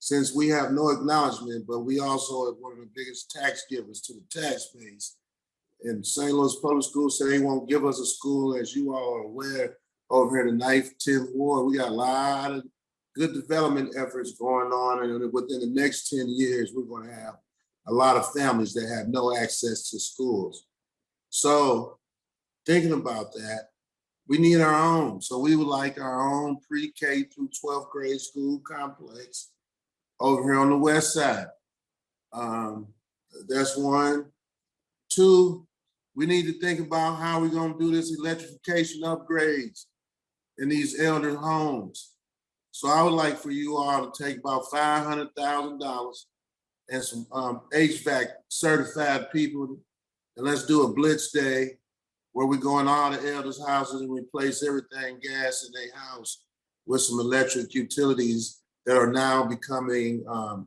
Since we have no acknowledgement, but we also are one of the biggest tax givers to the tax base. And St. Louis Public Schools say they won't give us a school, as you all are aware, over here in the 9th, 10th Ward. We got a lot of good development efforts going on, and within the next 10 years, we're going to have a lot of families that have no access to schools. So thinking about that, we need our own. So we would like our own pre-K through 12th grade school complex over here on the west side. That's 1. 2, we need to think about how we're going to do this electrification upgrades in these elder homes. So I would like for you all to take about $500,000 and some HVAC certified people, and let's do a blitz day where we go in all the elders' houses and replace everything gas in their house with some electric utilities that are now becoming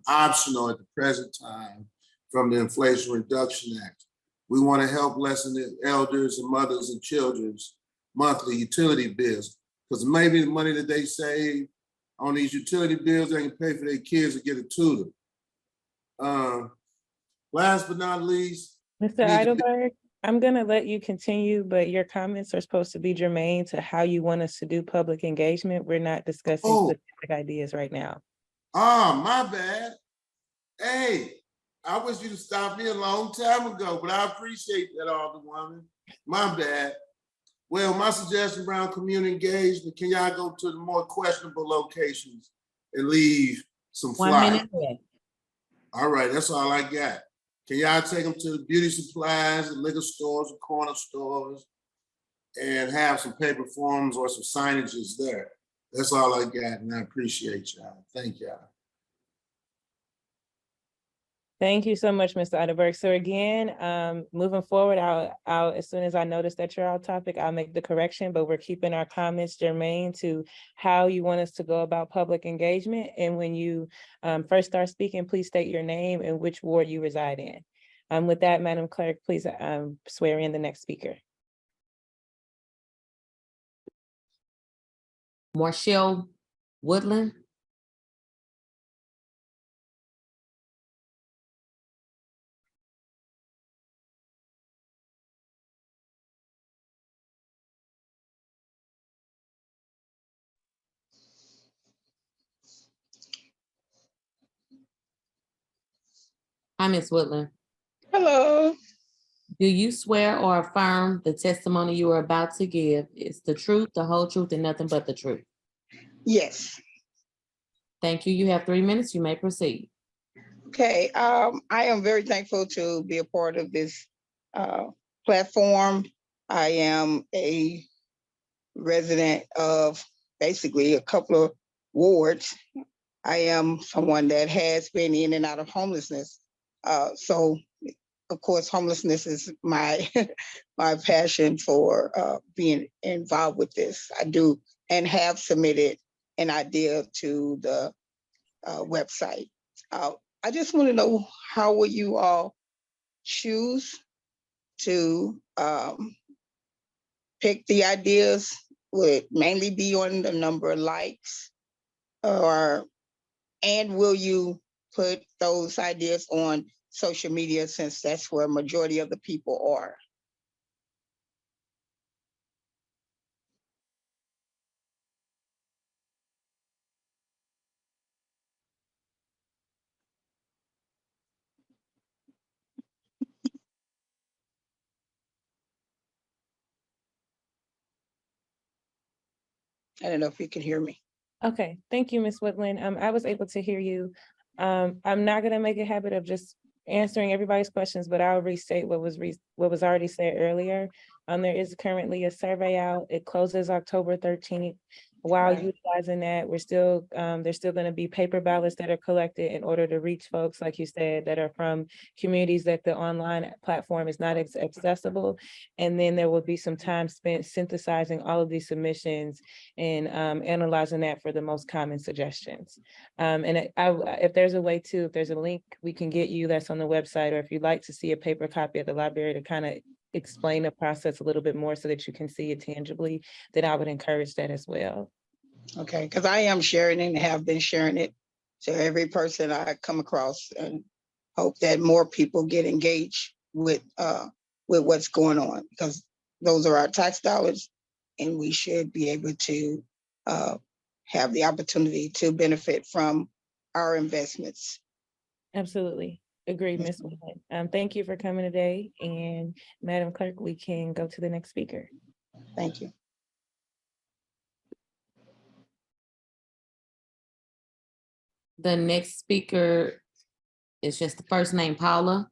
optional at the present time from the Inflation Reduction Act. We want to help lessen the elders and mothers and children's monthly utility bills, because maybe the money that they save on these utility bills, they can pay for their kids to get a tutor. Last but not least,
Mr.
need to-
Heidelberg, I'm gonna let you continue, but your comments are supposed to be germane to how you want us to do public engagement. We're not discussing
Oh.
specific ideas right now.
my bad. Hey, I wish you'd have stopped me a long time ago, but I appreciate that, Alderwoman. My bad. Well, my suggestion around community engagement, can y'all go to the more questionable locations and leave some
1
flyers?
minute left.
All right, that's all I got. Can y'all take them to the beauty supplies, and liquor stores, and corner stores, and have some paper forms or some signages there? That's all I got, and I appreciate y'all. Thank y'all.
Thank you so much, Mr. Heidelberg. So again, moving forward, I'll, as soon as I notice that you're off topic, I'll make the correction, but we're keeping our comments germane to how you want us to go about public engagement. And when you first start speaking, please state your name and which ward you reside in. With that, Madam Clerk, please swear in the next speaker.
Marshall Woodland. Hi, Ms. Woodland.
Hello.
Do you swear or affirm the testimony you are about to give is the truth, the whole truth, and nothing but the truth?
Yes.
Thank you. You have 3 minutes. You may proceed.
Okay. I am very thankful to be a part of this platform. I am a resident of basically a couple of wards. I am someone that has been in and out of homelessness. So of course, homelessness is my my passion for being involved with this. I do and have submitted an idea to the website. I just want to know, how will you all choose to pick the ideas? Would it mainly be on the number of likes, and will you put those ideas on social media, since that's where a majority of the people are? I don't know if you can hear me.
Okay, thank you, Ms. Woodland. I was able to hear you. I'm not gonna make a habit of just answering everybody's questions, but I'll restate what was already said earlier. There is currently a survey out. It closes October 13th. While
Right.
utilizing that, there's still gonna be paper ballots that are collected in order to reach folks, like you said, that are from communities that the online platform is not accessible. And then there will be some time spent synthesizing all of these submissions and analyzing that for the most common suggestions. If there's a way to, if there's a link we can get you that's on the website, or if you'd like to see a paper copy at the library to kind of explain the process a little bit more so that you can see it tangibly, then I would encourage that as well.
Okay, because I am sharing it and have been sharing it to every person I come across, and hope that more people get engaged with what's going on, because those are our tax dollars, and we should be able to have the opportunity to benefit from our investments.
Absolutely. Agreed, Ms. Woodland. Thank you for coming today, and Madam Clerk, we can go to the next speaker.
Thank you.
The next speaker is just the first name, Paula.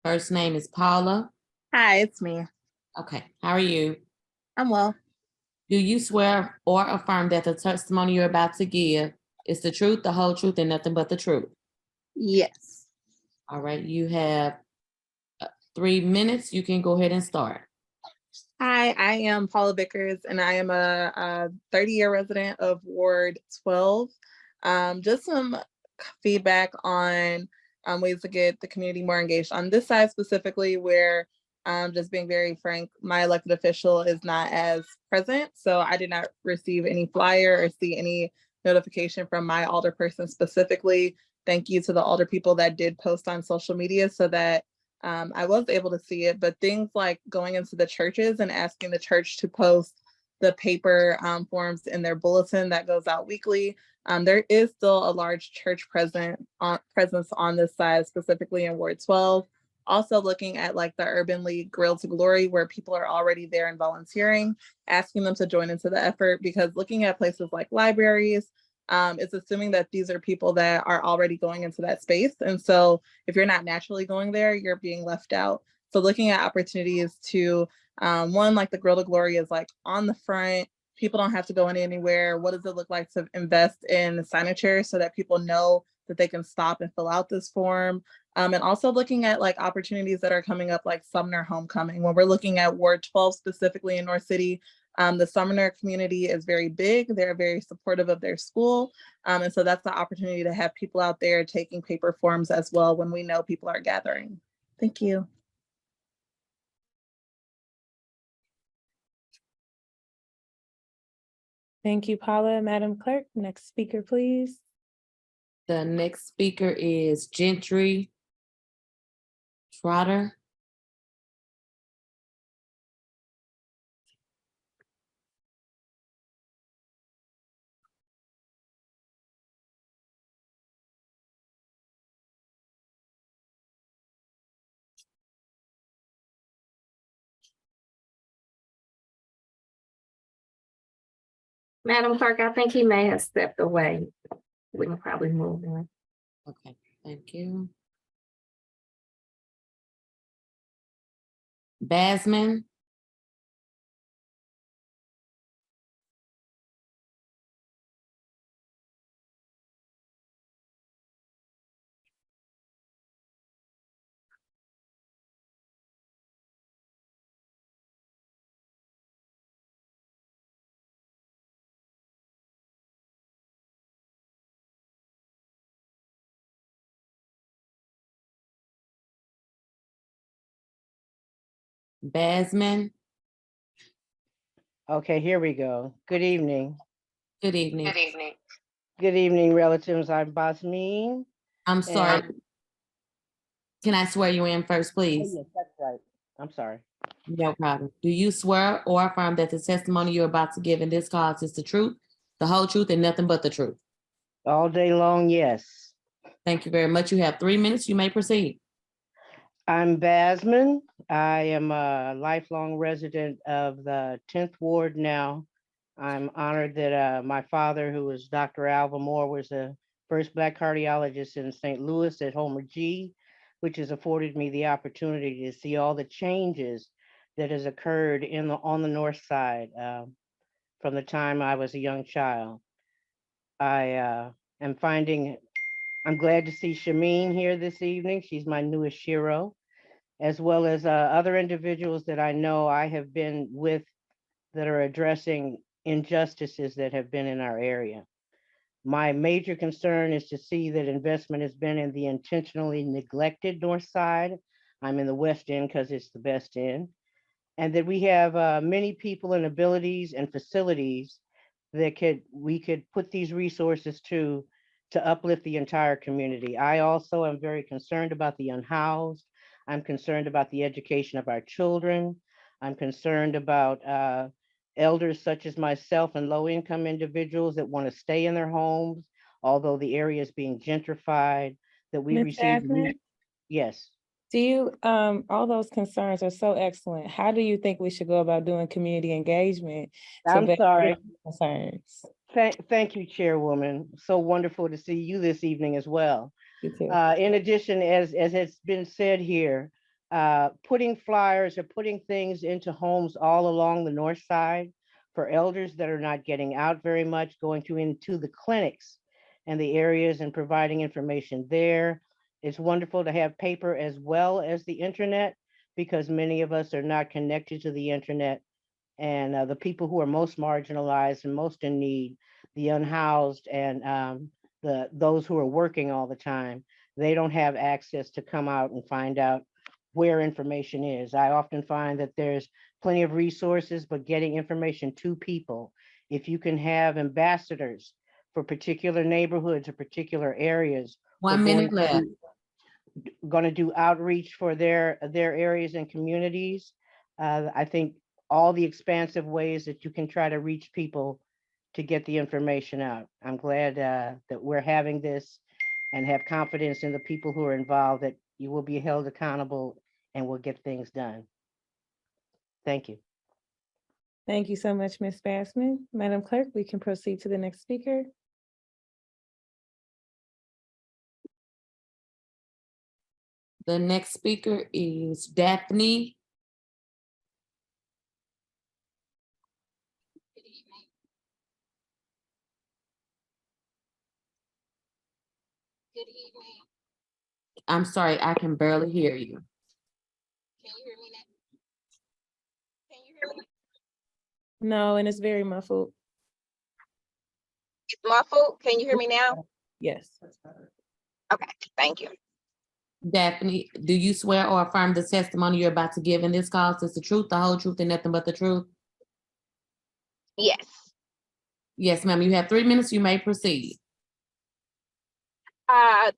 First name is Paula.
Hi, it's me.
Okay, how are you?
I'm well.
Do you swear or affirm that the testimony you're about to give is the truth, the whole truth, and nothing but the truth?
Yes.
All right, you have 3 minutes. You can go ahead and start.
Hi, I am Paula Bickers, and I am a 30-year resident of Ward 12. Just some feedback on ways to get the community more engaged on this side specifically, where just being very frank, my elected official is not as present. So I did not receive any flyer or see any notification from my alderperson specifically. Thank you to the alder people that did post on social media so that I was able to see it. But things like going into the churches and asking the church to post the paper forms in their bulletin that goes out weekly. There is still a large church presence on this side, specifically in Ward 12. Also looking at like the Urban League Grill to Glory, where people are already there and volunteering, asking them to join into the effort, because looking at places like libraries, it's assuming that these are people that are already going into that space. And so if you're not naturally going there, you're being left out. So looking at opportunities to, one, like the Grill to Glory is like on the front, people don't have to go in anywhere. What does it look like to invest in signatures so that people know that they can stop and fill out this form? And also looking at like opportunities that are coming up, like Sumner Homecoming. When we're looking at Ward 12 specifically in North City, the Sumner community is very big. They're very supportive of their school. And so that's the opportunity to have people out there taking paper forms as well when we know people are gathering. Thank you.
Thank you, Paula. Madam Clerk, next speaker, please.
The next speaker is Gentry Trotter.
Madam Clerk, I think he may have stepped away. We can probably move on.
Okay, thank you. Basman. Basman.
Okay, here we go. Good evening.
Good evening.
Good evening.
Good evening, relatives. I'm Basmin.
I'm sorry.
And-
Can I swear you in first,
Oh,
please?
yes, that's right. I'm sorry.
No problem. Do you swear or affirm that the testimony you're about to give in this cause is the truth, the whole truth, and nothing but the truth?
All day long, yes.
Thank you very much. You have 3 minutes. You may proceed.
I'm Basman. I am a lifelong resident of the 10th Ward now. I'm honored that my father, who was Dr. Alva Moore, was the first Black cardiologist in St. Louis at Homer G, which has afforded me the opportunity to see all the changes that has occurred on the north side from the time I was a young child. I'm glad to see Shameen here this evening. She's my newest hero, as well as other individuals that I know I have been with that are addressing injustices that have been in our area. My major concern is to see that investment has been in the intentionally neglected north side. I'm in the west end because it's the best end. And that we have many people and abilities and facilities that we could put these resources to uplift the entire community. I also am very concerned about the unhoused. I'm concerned about the education of our children. I'm concerned about elders such as myself and low-income individuals that want to stay in their homes, although the area is being gentrified, that we
Ms.
receive.
Basman?
Yes.
Do you, all those concerns are so excellent. How do you think we should go about doing community engagement?
I'm sorry.
Concerns.
Thank you, Chairwoman. So wonderful to see you this evening as well.
You too.
In addition, as has been said here, putting flyers or putting things into homes all along the north side for elders that are not getting out very much, going into the clinics and the areas and providing information there. It's wonderful to have paper as well as the internet, because many of us are not connected to the internet. And the people who are most marginalized and most in need, the unhoused and those who are working all the time, they don't have access to come out and find out where information is. I often find that there's plenty of resources, but getting information to people, if you can have ambassadors for particular neighborhoods or particular areas.
1 minute left.
Going to do outreach for their areas and communities. I think all the expansive ways that you can try to reach people to get the information out. I'm glad that we're having this and have confidence in the people who are involved that you will be held accountable and will get things done. Thank you.
Thank you so much, Ms. Bassman. Madam Clerk, we can proceed to the next speaker.
The next speaker is Daphne.
Good evening.
I'm sorry, I can barely hear you.
Can you hear me now? Can you hear me?
No, and it's very muffled.
It's muffled. Can you hear me now?
Yes.
Okay, thank you.
Daphne, do you swear or affirm the testimony you're about to give in this call is the truth, the whole truth, and nothing but the truth?
Yes.
Yes, ma'am. You have 3 minutes. You may proceed.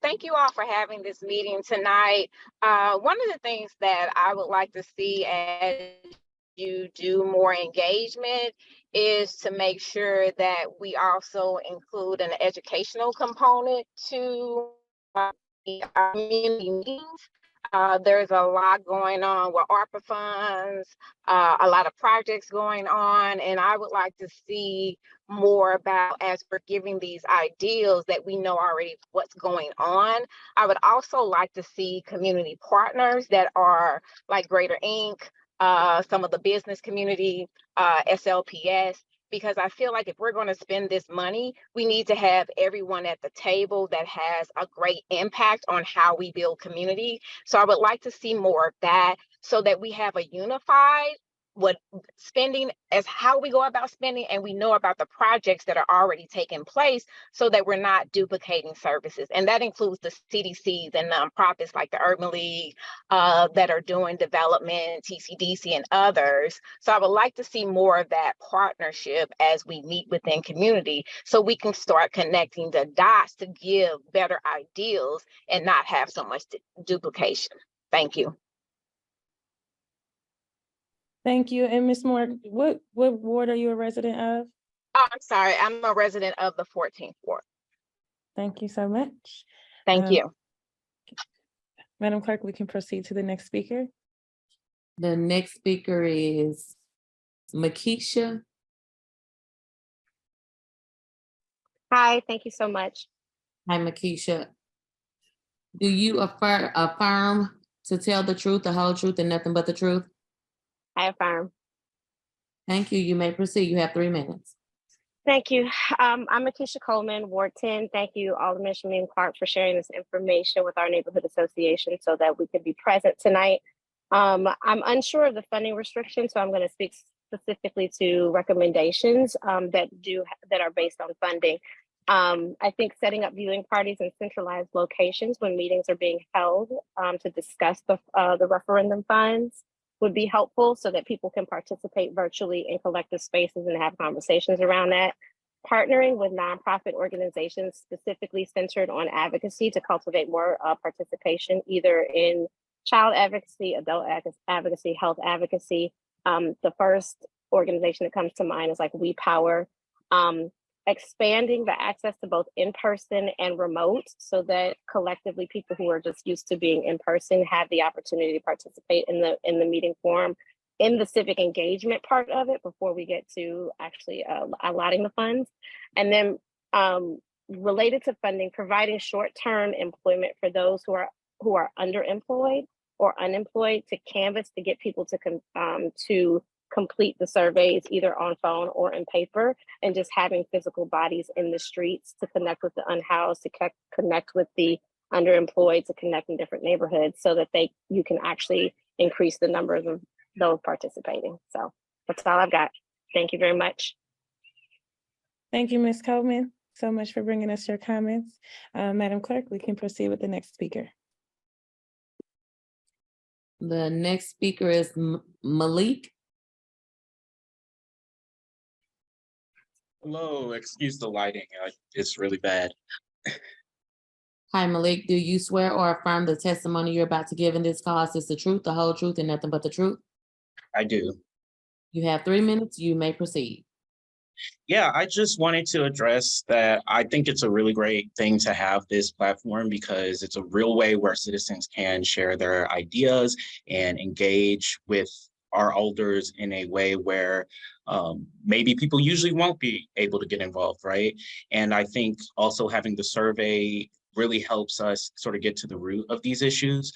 Thank you all for having this meeting tonight. One of the things that I would like to see as you do more engagement is to make sure that we also include an educational component to our community meetings. There's a lot going on with ARPA funds, a lot of projects going on, and I would like to see more about, as we're giving these ideals, that we know already what's going on. I would also like to see community partners that are like Greater Inc., some of the business community, SLPS, because I feel like if we're going to spend this money, we need to have everyone at the table that has a great impact on how we build community. So I would like to see more of that so that we have a unified what spending as how we go about spending, and we know about the projects that are already taking place so that we're not duplicating services. And that includes the CDCs and nonprofits like the Urban League that are doing development, TCDC and others. So I would like to see more of that partnership as we meet within community so we can start connecting the dots to give better ideals and not have so much duplication. Thank you.
Thank you. And Ms. Moore, what ward are you a resident of?
Oh, I'm sorry. I'm a resident of the 14th ward.
Thank you so much.
Thank you.
Madam Clerk, we can proceed to the next speaker.
The next speaker is Makisha.
Hi, thank you so much.
Hi, Makisha. Do you affirm to tell the truth, the whole truth, and nothing but the truth?
I affirm.
Thank you. You may proceed. You have 3 minutes.
Thank you. I'm Makisha Coleman, Ward 10. Thank you, Alderman Shamim Clark, for sharing this information with our neighborhood association so that we could be present tonight. I'm unsure of the funding restrictions, so I'm going to speak specifically to recommendations that are based on funding. I think setting up viewing parties in centralized locations when meetings are being held to discuss the referendum funds would be helpful so that people can participate virtually in collective spaces and have conversations around that. Partnering with nonprofit organizations specifically centered on advocacy to cultivate more participation, either in child advocacy, adult advocacy, health advocacy. The first organization that comes to mind is like We Power. Expanding the access to both in-person and remote so that collectively people who are just used to being in person have the opportunity to participate in the meeting forum, in the civic engagement part of it before we get to actually allotting the funds. And then related to funding, providing short-term employment for those who are underemployed or unemployed to canvas to get people to complete the surveys either on phone or in paper, and just having physical bodies in the streets to connect with the unhoused, to connect with the underemployed, to connect in different neighborhoods so that you can actually increase the numbers of those participating. So that's all I've got. Thank you very much.
Thank you, Ms. Coleman. so much for bringing us your comments. Madam Clerk, we can proceed with the next speaker.
The next speaker is Malik.
Hello, excuse the lighting. It's really bad.
Hi, Malik. Do you swear or affirm the testimony you're about to give in this cause is the truth, the whole truth, and nothing but the truth?
I do.
You have 3 minutes. You may proceed.
Yeah, I just wanted to address that. I think it's a really great thing to have this platform because it's a real way where citizens can share their ideas and engage with our elders in a way where maybe people usually won't be able to get involved, right? And I think also having the survey really helps us sort of get to the root of these issues.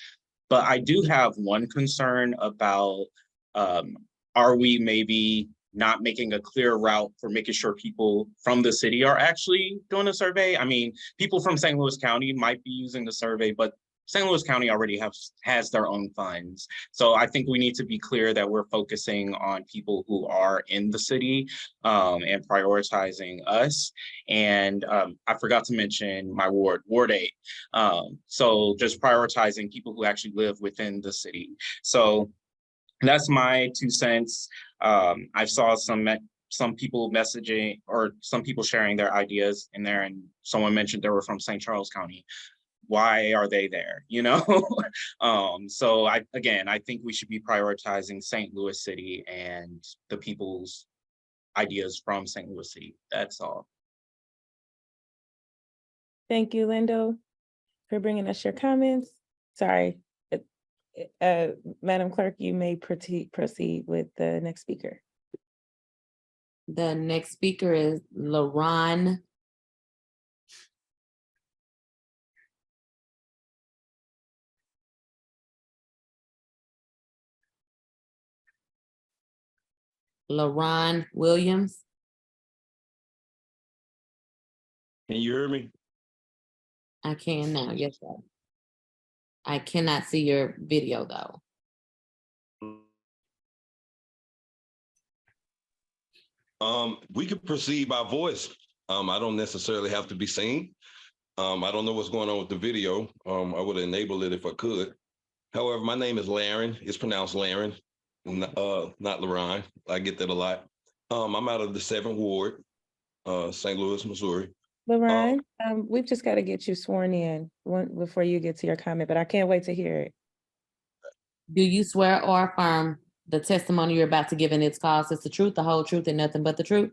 But I do have one concern about, are we maybe not making a clear route for making sure people from the city are actually doing a survey? I mean, people from St. Louis County might be using the survey, but St. Louis County already has their own funds. So I think we need to be clear that we're focusing on people who are in the city and prioritizing us. And I forgot to mention my ward, Ward 8. So just prioritizing people who actually live within the city. So that's my 2 cents. I saw some people messaging or some people sharing their ideas in there, and someone mentioned they were from St. Charles County. Why are they there? You know? So I think we should be prioritizing St. Louis City and the people's ideas from St. Louis City. That's all.
Thank you, Lindo, for bringing us your comments. Sorry. Madam Clerk, you may proceed with the next speaker.
The next speaker is LaRon. LaRon Williams.
Can you hear me?
I can now, yes, sir. I cannot see your video though.
We could proceed by voice. I don't necessarily have to be seen. I don't know what's going on with the video. I would enable it if I could. However, my name is Laren. It's pronounced Laren, not LaRon. I get that a lot. I'm out of the 7th Ward, St. Louis, Missouri.
LaRon, we've just got to get you sworn in before you get to your comment, but I can't wait to hear it.
Do you swear or affirm the testimony you're about to give in its cause is the truth, the whole truth, and nothing but the truth?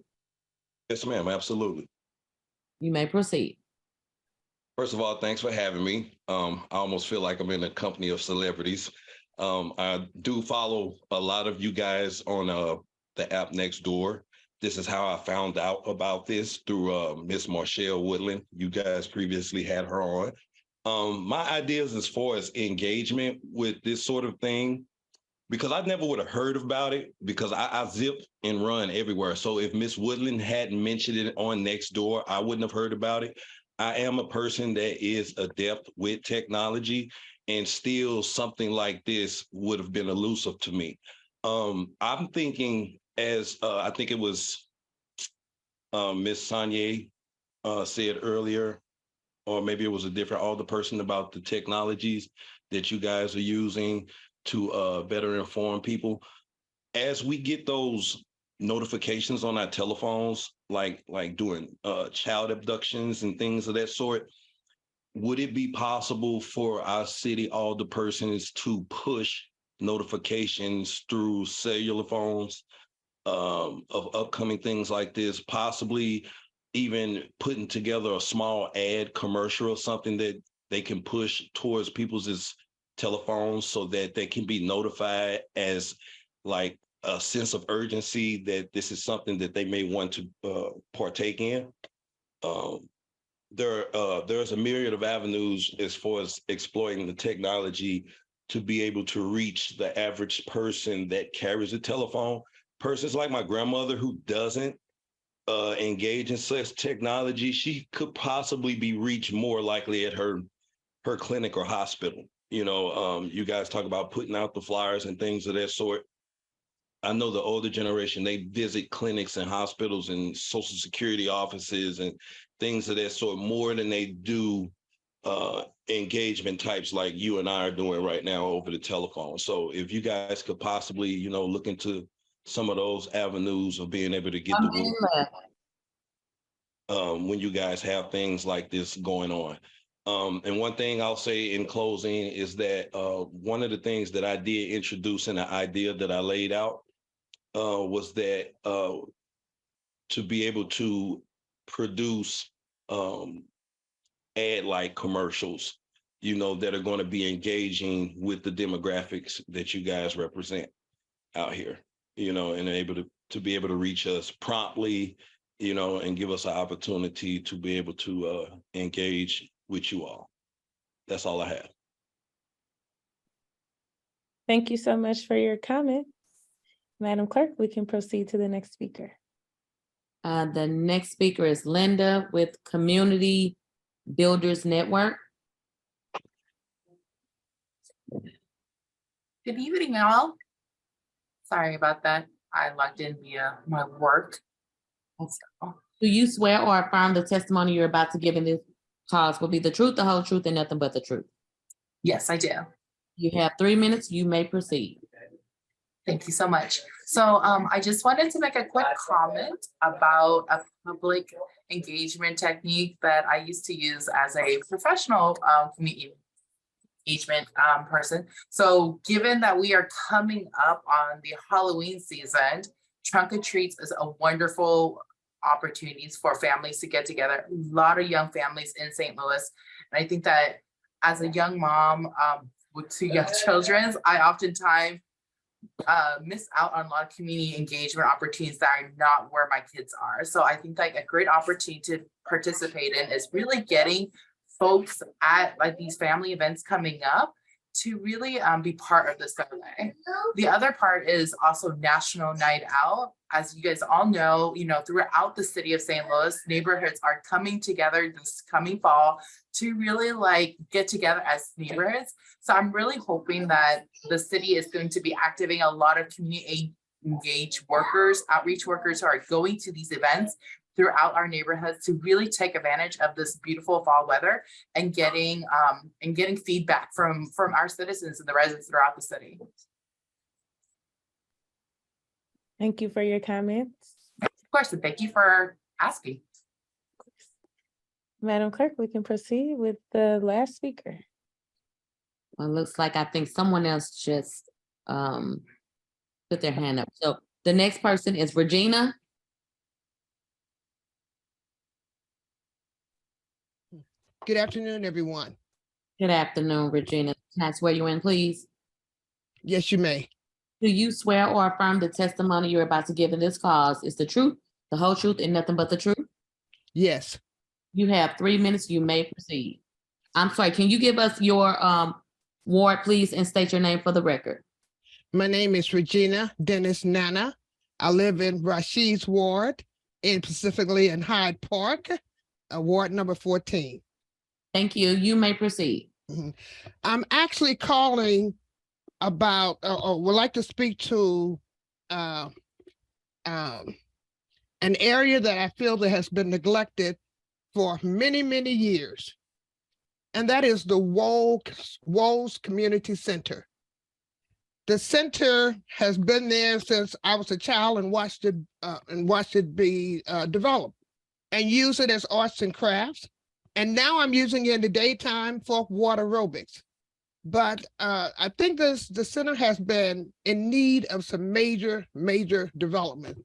Yes, ma'am, absolutely.
You may proceed.
First of all, thanks for having me. I almost feel like I'm in a company of celebrities. I do follow a lot of you guys on the app Nextdoor. This is how I found out about this through Miss Marshall Woodland. You guys previously had her on. My ideas as far as engagement with this sort of thing, because I never would have heard about it because I zip and run everywhere. So if Miss Woodland hadn't mentioned it on Nextdoor, I wouldn't have heard about it. I am a person that is adept with technology, and still something like this would have been elusive to me. I'm thinking, as I think it was Miss Sanye said earlier, or maybe it was a different alder person, about the technologies that you guys are using to better inform people. As we get those notifications on our telephones, like doing child abductions and things of that sort, would it be possible for our city alderpersons to push notifications through cellular phones of upcoming things like this, possibly even putting together a small ad commercial or something that they can push towards people's telephones so that they can be notified as like a sense of urgency that this is something that they may want to partake in? There's a myriad of avenues as far as exploiting the technology to be able to reach the average person that carries a telephone. Persons like my grandmother who doesn't engage in such technology, she could possibly be reached more likely at her clinic or hospital. You know, you guys talk about putting out the flyers and things of that sort. I know the older generation, they visit clinics and hospitals and social security offices and things of that sort more than they do engagement types like you and I are doing right now over the telephone. So if you guys could possibly, you know, look into some of those avenues of being able to get the word when you guys have things like this going on. And one thing I'll say in closing is that one of the things that I did introduce in the idea that I laid out was that to be able to produce ad-like commercials, you know, that are going to be engaging with the demographics that you guys represent out here, you know, and able to be able to reach us promptly, you know, and give us an opportunity to be able to engage with you all. That's all I have.
Thank you so much for your comments. Madam Clerk, we can proceed to the next speaker.
The next speaker is Linda with Community Builders Network.
Good evening, all. Sorry about that. I logged in via my work.
Do you swear or affirm the testimony you're about to give in this cause will be the truth, the whole truth, and nothing but the truth?
Yes, I do.
You have 3 minutes. You may proceed.
Thank you so much. So I just wanted to make a quick comment about a public engagement technique that I used to use as a professional community engagement person. So given that we are coming up on the Halloween season, Trunk or Treats is a wonderful opportunities for families to get together. A lot of young families in St. Louis. And I think that as a young mom with 2 young children, I oftentimes miss out on a lot of community engagement opportunities that are not where my kids are. So I think like a great opportunity to participate in is really getting folks at like these family events coming up to really be part of the survey. The other part is also National Night Out. As you guys all know, you know, throughout the city of St. Louis, neighborhoods are coming together this coming fall to really like get together as neighborhoods. So I'm really hoping that the city is going to be activating a lot of community engaged workers, outreach workers who are going to these events throughout our neighborhoods to really take advantage of this beautiful fall weather and getting feedback from our citizens and the residents throughout the city.
Thank you for your comments.
Of course, and thank you for asking.
Madam Clerk, we can proceed with the last speaker.
Well, it looks like I think someone else just put their hand up. So the next person is Regina.
Good afternoon, everyone.
Good afternoon, Regina. Can I swear you in, please?
Yes, you may.
Do you swear or affirm the testimony you're about to give in this cause is the truth, the whole truth, and nothing but the truth?
Yes.
You have 3 minutes. You may proceed. I'm sorry, can you give us your ward, please, and state your name for the record?
My name is Regina Dennis Nana. I live in Rashid's ward, and specifically in Hyde Park, ward number 14.
Thank you. You may proceed.
I'm actually calling about, or would like to speak to an area that I feel that has been neglected for many, many years. And that is the Walls Community Center. The center has been there since I was a child and watched it be developed and use it as arts and crafts. And now I'm using it in the daytime for water aerobics. But I think the center has been in need of some major development.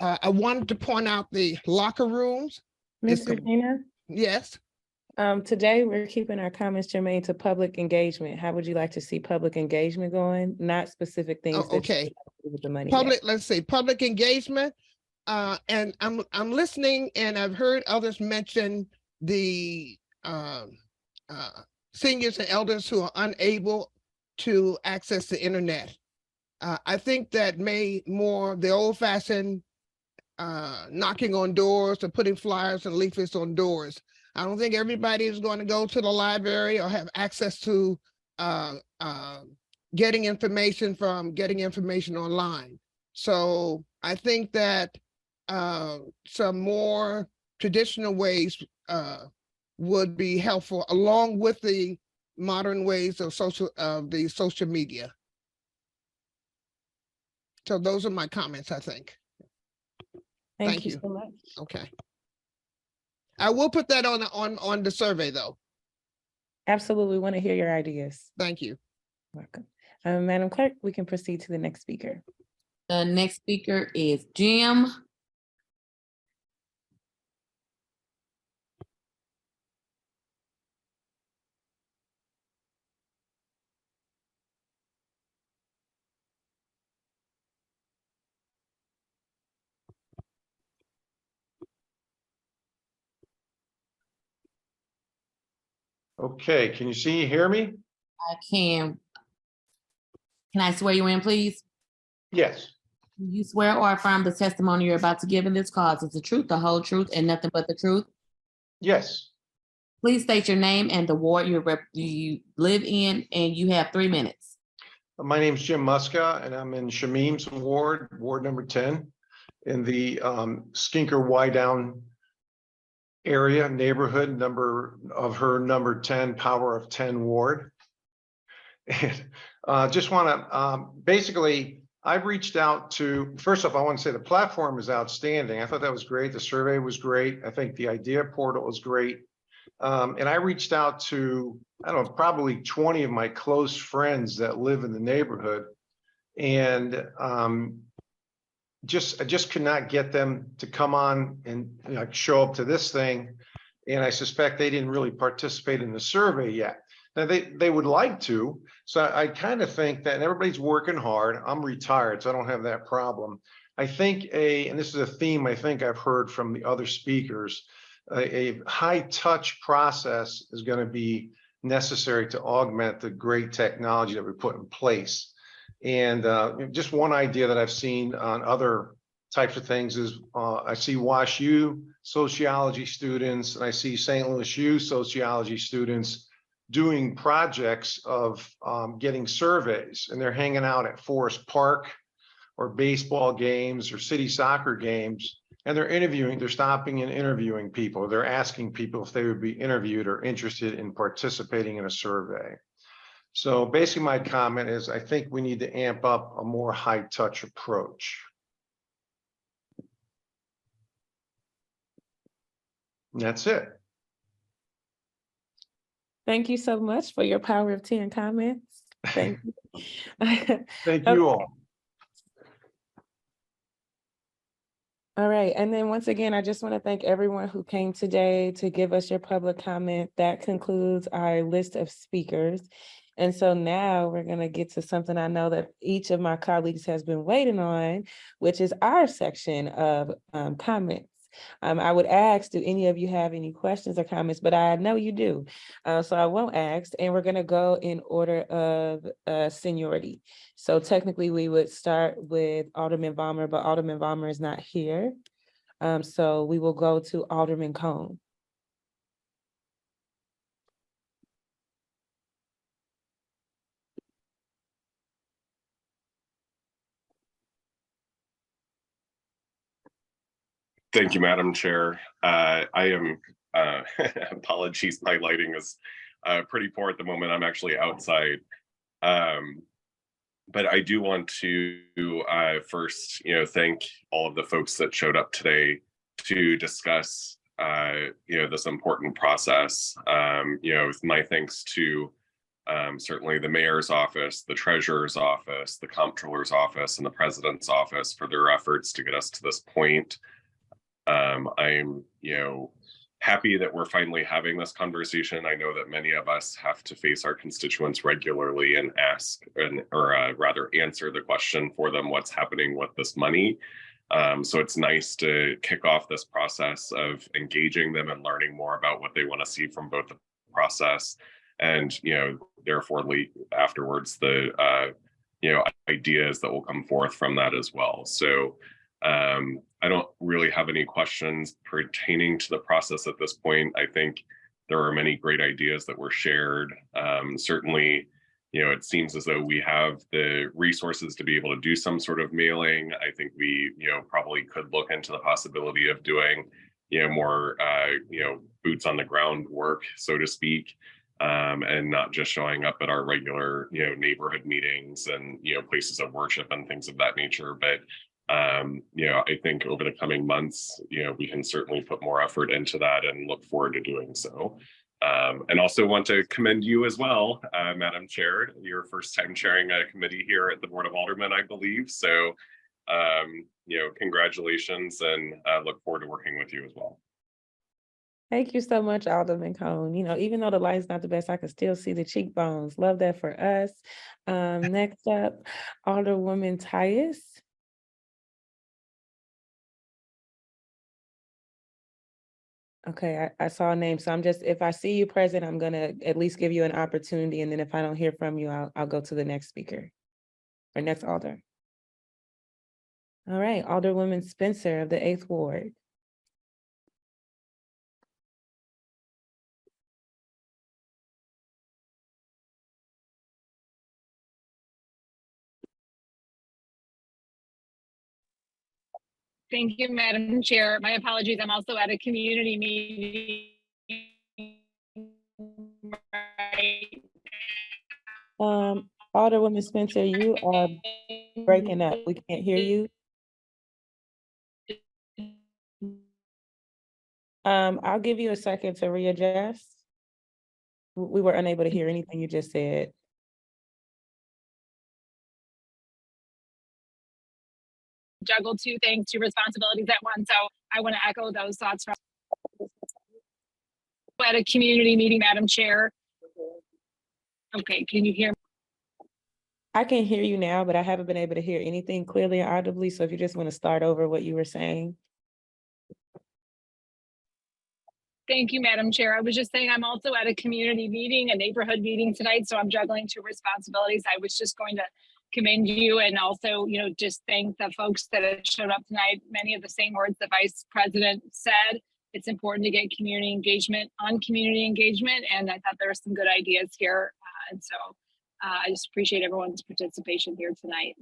I wanted to point out the locker rooms.
Ms. Regina?
Yes.
Today, we're keeping our comments germane to public engagement. How would you like to see public engagement going? Not specific things.
Okay.
With the money.
Public, let's say public engagement. And I'm listening, and I've heard others mention the seniors and elders who are unable to access the internet. I think that the old-fashioned knocking on doors or putting flyers and leaflets on doors. I don't think everybody is going to go to the library or have access to getting information online. So I think that some more traditional ways would be helpful, along with the modern ways of social media. So those are my comments, I think.
Thank you so much.
Okay. I will put that on the survey, though.
Absolutely want to hear your ideas.
Thank you.
Welcome. Madam Clerk, we can proceed to the next speaker.
The next speaker is Jim.
Okay, can you see, hear me?
I can. Can I swear you in, please?
Yes.
Do you swear or affirm the testimony you're about to give in this cause is the truth, the whole truth, and nothing but the truth?
Yes.
Please state your name and the ward you live in, and you have 3 minutes.
My name's Jim Muska, and I'm in Shamim's ward, Ward number 10, in the Skinker Wydown area, neighborhood number 10, Power of 10 ward. And just want to, basically, I've reached out to, first off, I want to say the platform is outstanding. I thought that was great. The survey was great. I think the idea portal was great. And I reached out to, I don't know, probably 20 of my close friends that live in the neighborhood. And I just could not get them to come on and show up to this thing. And I suspect they didn't really participate in the survey yet. Now they would like to. So I kind of think that, and everybody's working hard. I'm retired, so I don't have that problem. I think and this is a theme I think I've heard from the other speakers, a high touch process is going to be necessary to augment the great technology that we put in place. And just one idea that I've seen on other types of things is I see Wash U sociology students and I see St. Louis U sociology students doing projects of getting surveys, and they're hanging out at Forest Park or baseball games or city soccer games, and they're stopping and interviewing people. They're asking people if they would be interviewed or interested in participating in a survey. So basically my comment is I think we need to amp up a more high touch approach. And that's it.
Thank you so much for your Power of 10 comments. Thank you.
Thank you all.
All right, and then once again, I just want to thank everyone who came today to give us your public comment. That concludes our list of speakers. And so now we're going to get to something I know that each of my colleagues has been waiting on, which is our section of comments. I would ask, do any of you have any questions or comments? But I know you do, so I won't ask. And we're going to go in order of seniority. So technically, we would start with Alderman Vollmer, but Alderman Vollmer is not here. So we will go to Alderman Cone.
Thank you, Madam Chair. I am, apologies, my lighting is pretty poor at the moment. I'm actually outside. But I do want to first, thank all of the folks that showed up today to discuss, this important process. With my thanks to certainly the mayor's office, the treasurer's office, the comptroller's office, and the president's office for their efforts to get us to this point. I'm, happy that we're finally having this conversation. I know that many of us have to face our constituents regularly and ask, or rather answer the question for them, what's happening with this money? So it's nice to kick off this process of engaging them and learning more about what they want to see from both the process and, therefore afterwards the, ideas that will come forth from that as well. So I don't really have any questions pertaining to the process at this point. I think there are many great ideas that were shared. Certainly, it seems as though we have the resources to be able to do some sort of mailing. I think we, probably could look into the possibility of doing, more, boots on the ground work, so to speak, and not just showing up at our regular, neighborhood meetings and, places of worship and things of that nature. But, I think over the coming months, we can certainly put more effort into that and look forward to doing so. And also want to commend you as well, Madam Chair, your first time chairing a committee here at the Board of Aldermen, I believe. So, congratulations, and look forward to working with you as well.
Thank you so much, Alderman Cone. Even though the light's not the best, I can still see the cheekbones. Love that for us. Next up, Alderwoman Tyus. Okay, I saw a name, so if I see you present, I'm gonna at least give you an opportunity, and then if I don't hear from you, I'll go to the next speaker or next alder. All right, Alderwoman Spencer of the 8th Ward.
Thank you, Madam Chair. My apologies. I'm also at a community meeting.
Alderwoman Spencer, you are breaking up. We can't hear you. I'll give you a second to readjust. We were unable to hear anything you just said.
Juggle two things, two responsibilities at once. So I want to echo those thoughts from at a community meeting, Madam Chair. Okay, can you hear me?
I can hear you now, but I haven't been able to hear anything clearly or audibly. So if you just want to start over what you were saying.
Thank you, Madam Chair. I was just saying I'm also at a community meeting, a neighborhood meeting tonight, so I'm juggling two responsibilities. I was just going to commend you and also, just thank the folks that have showed up tonight. Many of the same words the Vice President said. It's important to get community engagement on community engagement, and I thought there were some good ideas here. And so I just appreciate everyone's participation here tonight.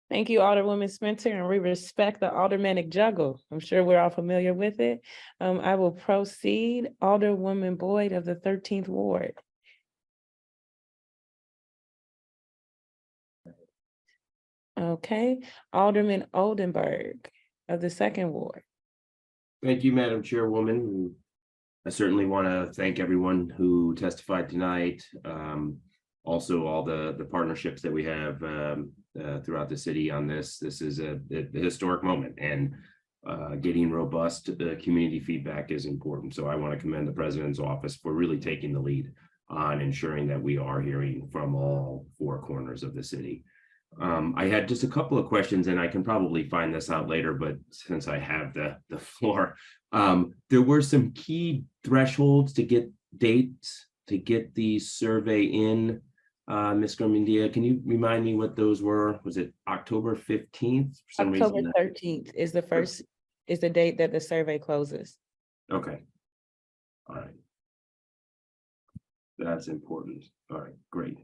Thank you, Alderwoman Spencer, and we respect the aldermanic juggle. I'm sure we're all familiar with it. I will proceed. Alderwoman Boyd of the 13th Ward. Okay, Alderman Oldenburg of the 2nd Ward.
Thank you, Madam Chairwoman. I certainly want to thank everyone who testified tonight. Also, all the partnerships that we have throughout the city on this. This is a historic moment, and getting robust community feedback is important. So I want to commend the President's office for really taking the lead on ensuring that we are hearing from all four corners of the city. I had just a couple of questions, and I can probably find this out later, but since I have the floor, there were some key thresholds to get dates to get the survey in. Ms. Garmendia, can you remind me what those were? Was it October 15th? For some
October
reason
13th is the date that the survey closes.
Okay. All right. That's important. All right, great.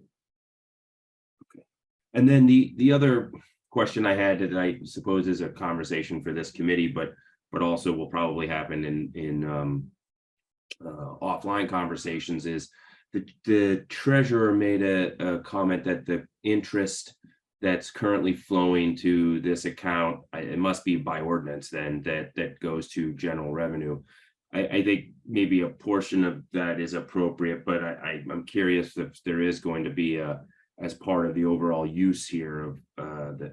Okay. And then the other question I had that I suppose is a conversation for this committee, but also will probably happen in offline conversations is the treasurer made a comment that the interest that's currently flowing to this account, it must be by ordinance then that goes to general revenue. I think maybe a portion of that is appropriate, but I'm curious if there is going to be as part of the overall use here of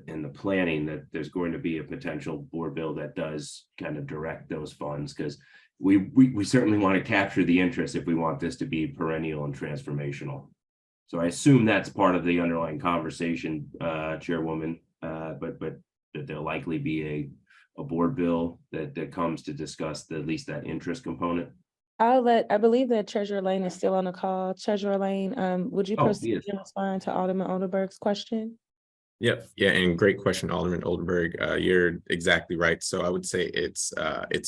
in the planning, that there's going to be a potential board bill that does kind of direct those funds, because we certainly want to capture the interest if we want this to be perennial and transformational. So I assume that's part of the underlying conversation, Chairwoman, but there'll likely be a board bill that comes to discuss at least that interest component.
I believe that Treasurer Lane is still on the call. Treasurer Lane, would you proceed and respond to Alderman Oldenburg's question?
Yep. Yeah, and great question, Alderman Oldenburg. You're exactly right. So I would say it's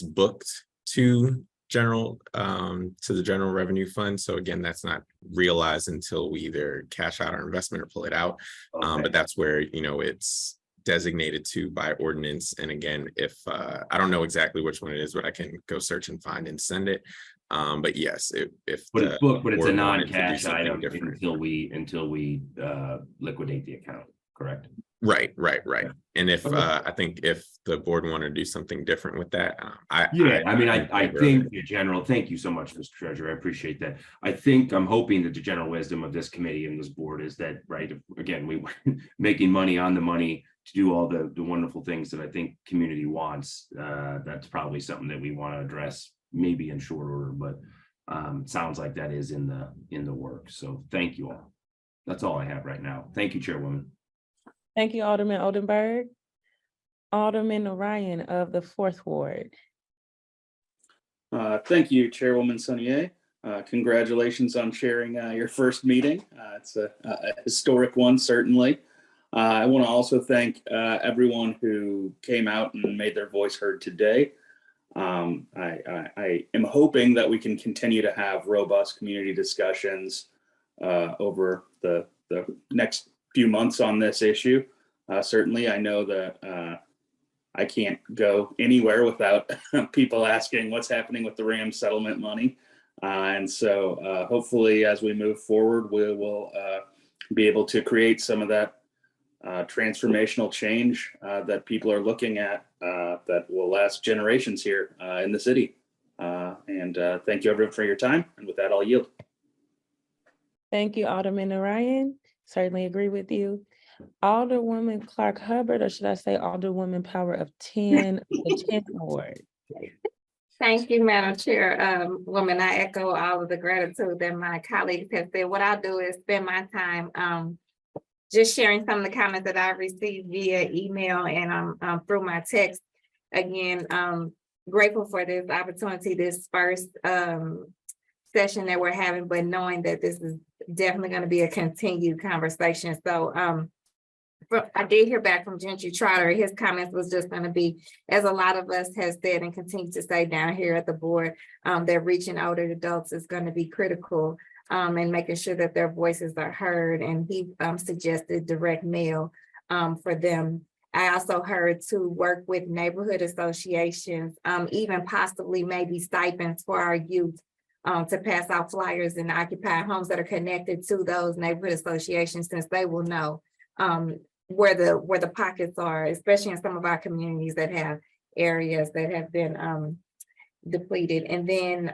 booked to general to the general revenue fund. So again, that's not realized until we either cash out our investment or pull it out. But that's where, you know, it's designated to by ordinance. And again, if I don't know exactly which one it is, but I can go search and find and send it. But yes, if
But it's booked, but it's a
board wanted to do
non-cash
something
item
different.
until we liquidate the account, correct?
Right. And if I think if the board wanted to do something different with that, I
think the general, thank you so much, Mr. Treasurer. I appreciate that. I'm hoping that the general wisdom of this committee and this board is that, right, again, we were making money on the money to do all the wonderful things that I think community wants. That's probably something that we want to address maybe in short order, but sounds like that is in the work. So thank you all. That's all I have right now. Thank you, Chairwoman.
Thank you, Alderman Oldenburg. Alderman Orion of the 4th Ward.
Thank you, Chairwoman Sonier. Congratulations on sharing your first meeting. It's a historic one, certainly. I want to also thank everyone who came out and made their voice heard today. I am hoping that we can continue to have robust community discussions over the next few months on this issue. Certainly, I know that I can't go anywhere without people asking what's happening with the Rams settlement money. And so hopefully as we move forward, we will be able to create some of that transformational change that people are looking at that will last generations here in the city. And thank you everyone for your time. And with that, I'll yield.
Thank you, Alderman Orion. Certainly agree with you. Alderwoman Clark Hubbard, or should I say Alderwoman Power of 10, the 10th Ward.
Thank you, Madam Chair. Woman, I echo all of the gratitude that my colleagues have said. What I'll do is spend my time just sharing some of the comments that I've received via email and through my text. Again, grateful for this opportunity, this first session that we're having, but knowing that this is definitely going to be a continued conversation. So I did hear back from Gentry Trotter. His comments was just going to be, as a lot of us has said and continue to say down here at the board, that reaching older adults is going to be critical and making sure that their voices are heard. And he suggested direct mail for them. I also heard to work with neighborhood associations, even possibly maybe stipends for our youth to pass out flyers in occupied homes that are connected to those neighborhood associations, since they will know where the pockets are, especially in some of our communities that have areas that have been depleted. And then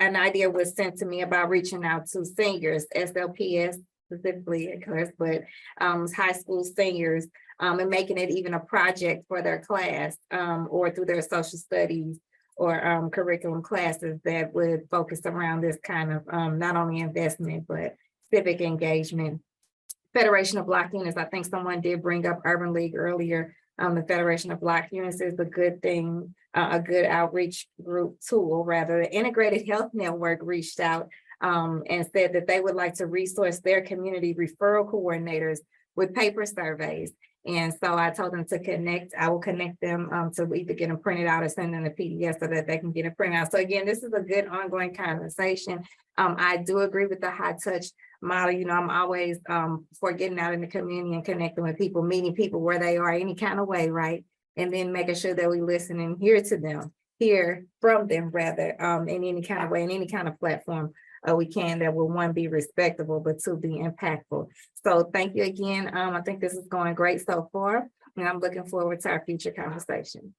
an idea was sent to me about reaching out to seniors, SLPS specifically, of course, but high school seniors, and making it even a project for their class or through their social studies or curriculum classes that would focus around this kind of not only investment, but civic engagement. Federation of Block Units, I think someone did bring up Urban League earlier. The Federation of Block Units is a good thing, a good outreach group tool, rather. The Integrated Health Network reached out and said that they would like to resource their community referral coordinators with paper surveys. And so I told them to connect. I will connect them to either get them printed out or send them a PDF so that they can get it printed out. So again, this is a good ongoing conversation. I do agree with the high touch model. You know, I'm always for getting out in the community and connecting with people, meeting people where they are any kind of way, right? And then making sure that we listen and hear from them rather, in any kind of way, in any kind of platform we can, that will, one, be respectable, but two, be impactful. So thank you again. I think this is going great so far, and I'm looking forward to our future conversation.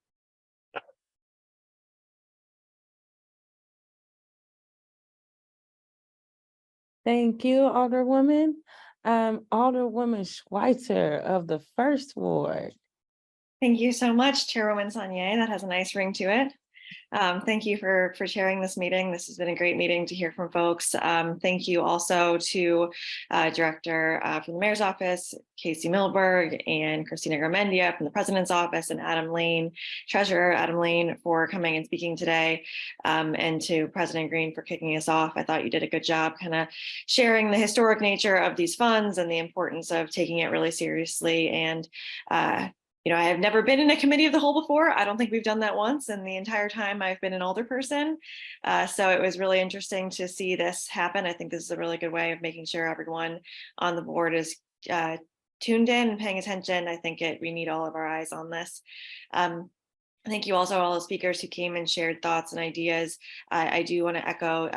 Thank you, Alderwoman. Alderwoman Schweitzer of the 1st Ward.
Thank you so much, Chairwoman Sonier. That has a nice ring to it. Thank you for chairing this meeting. This has been a great meeting to hear from folks. Thank you also to Director from the Mayor's Office, Casey Milberg, and Christina Garmendia from the President's Office, and Adam Lane, Treasurer Adam Lane, for coming and speaking today, and to President Green for kicking us off. I thought you did a good job kind of sharing the historic nature of these funds and the importance of taking it really seriously and I have never been in a committee of the whole before. I don't think we've done that once in the entire time I've been an alderperson. So it was really interesting to see this happen. I think this is a really good way of making sure everyone on the board is tuned in and paying attention. I think we need all of our eyes on this. Thank you also all the speakers who came and shared thoughts and ideas. I do want to echo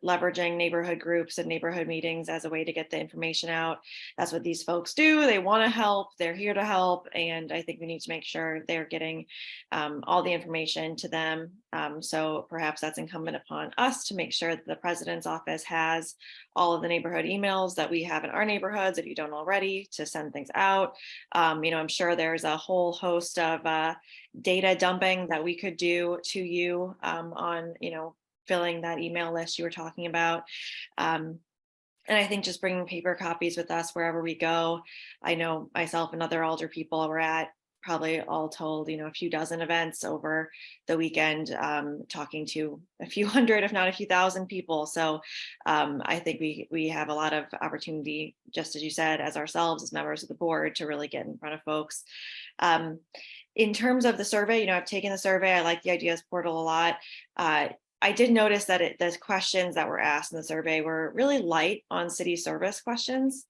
leveraging neighborhood groups and neighborhood meetings as a way to get the information out. That's what these folks do. They want to help. They're here to help. And I think we need to make sure they're getting all the information to them. So perhaps that's incumbent upon us to make sure that the president's office has all of the neighborhood emails that we have in our neighborhoods, if you don't already, to send things out. I'm sure there's a whole host of data dumping that we could do to you on, filling that email list you were talking about. And I think just bringing paper copies with us wherever we go. I know myself and other alder people were at probably all told, a few dozen events over the weekend, talking to a few hundred, if not a few thousand people. So I think we have a lot of opportunity, just as you said, as ourselves, as members of the board, to really get in front of folks. In terms of the survey, I've taken the survey. I like the ideas portal a lot. I did notice that the questions that were asked in the survey were really light on city service questions.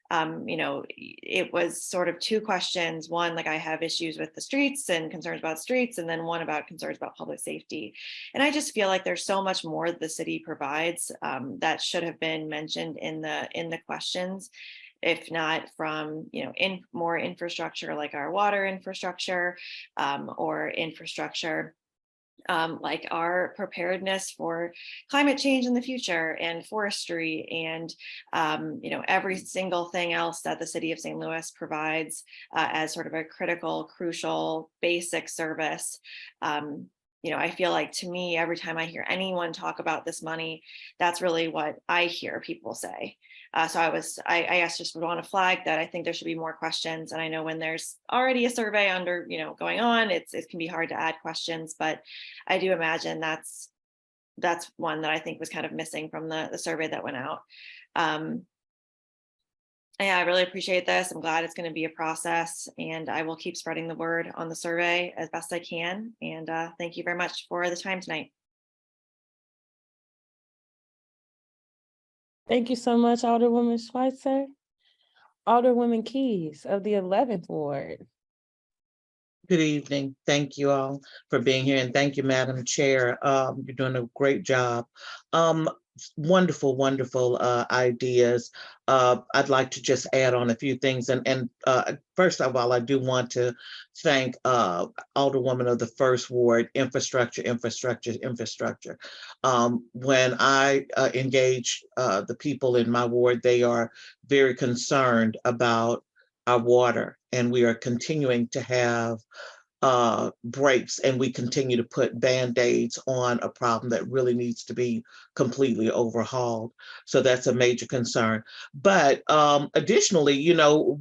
It was sort of two questions. One, like, I have issues with the streets and concerns about streets, and then one about concerns about public safety. And I just feel like there's so much more the city provides that should have been mentioned in the questions, if not from, in more infrastructure, like our water infrastructure, or infrastructure like our preparedness for climate change in the future, and forestry, and every single thing else that the city of St. Louis provides as sort of a critical, crucial, basic service. I feel like, to me, every time I hear anyone talk about this money, that's really what I hear people say. So I guess just would want to flag that I think there should be more questions. And I know when there's already a survey going on, it can be hard to add questions, but I do imagine that's one that I think was kind of missing from the survey that went out. Yeah, I really appreciate this. I'm glad it's going to be a process, and I will keep spreading the word on the survey as best I can. And thank you very much for the time tonight.
Thank you so much, Alderwoman Schweitzer. Alderwoman Keys of the 11th Ward.
Good evening. Thank you all for being here, and thank you, Madam Chair. You're doing a great job. Wonderful, wonderful ideas. I'd like to just add on a few things. And first of all, I do want to thank Alderwoman of the 1st Ward, infrastructure. When I engage the people in my ward, they are very concerned about our water, and we are continuing to have breaks, and we continue to put Band-Aids on a problem that really needs to be completely overhauled. So that's a major concern. But additionally,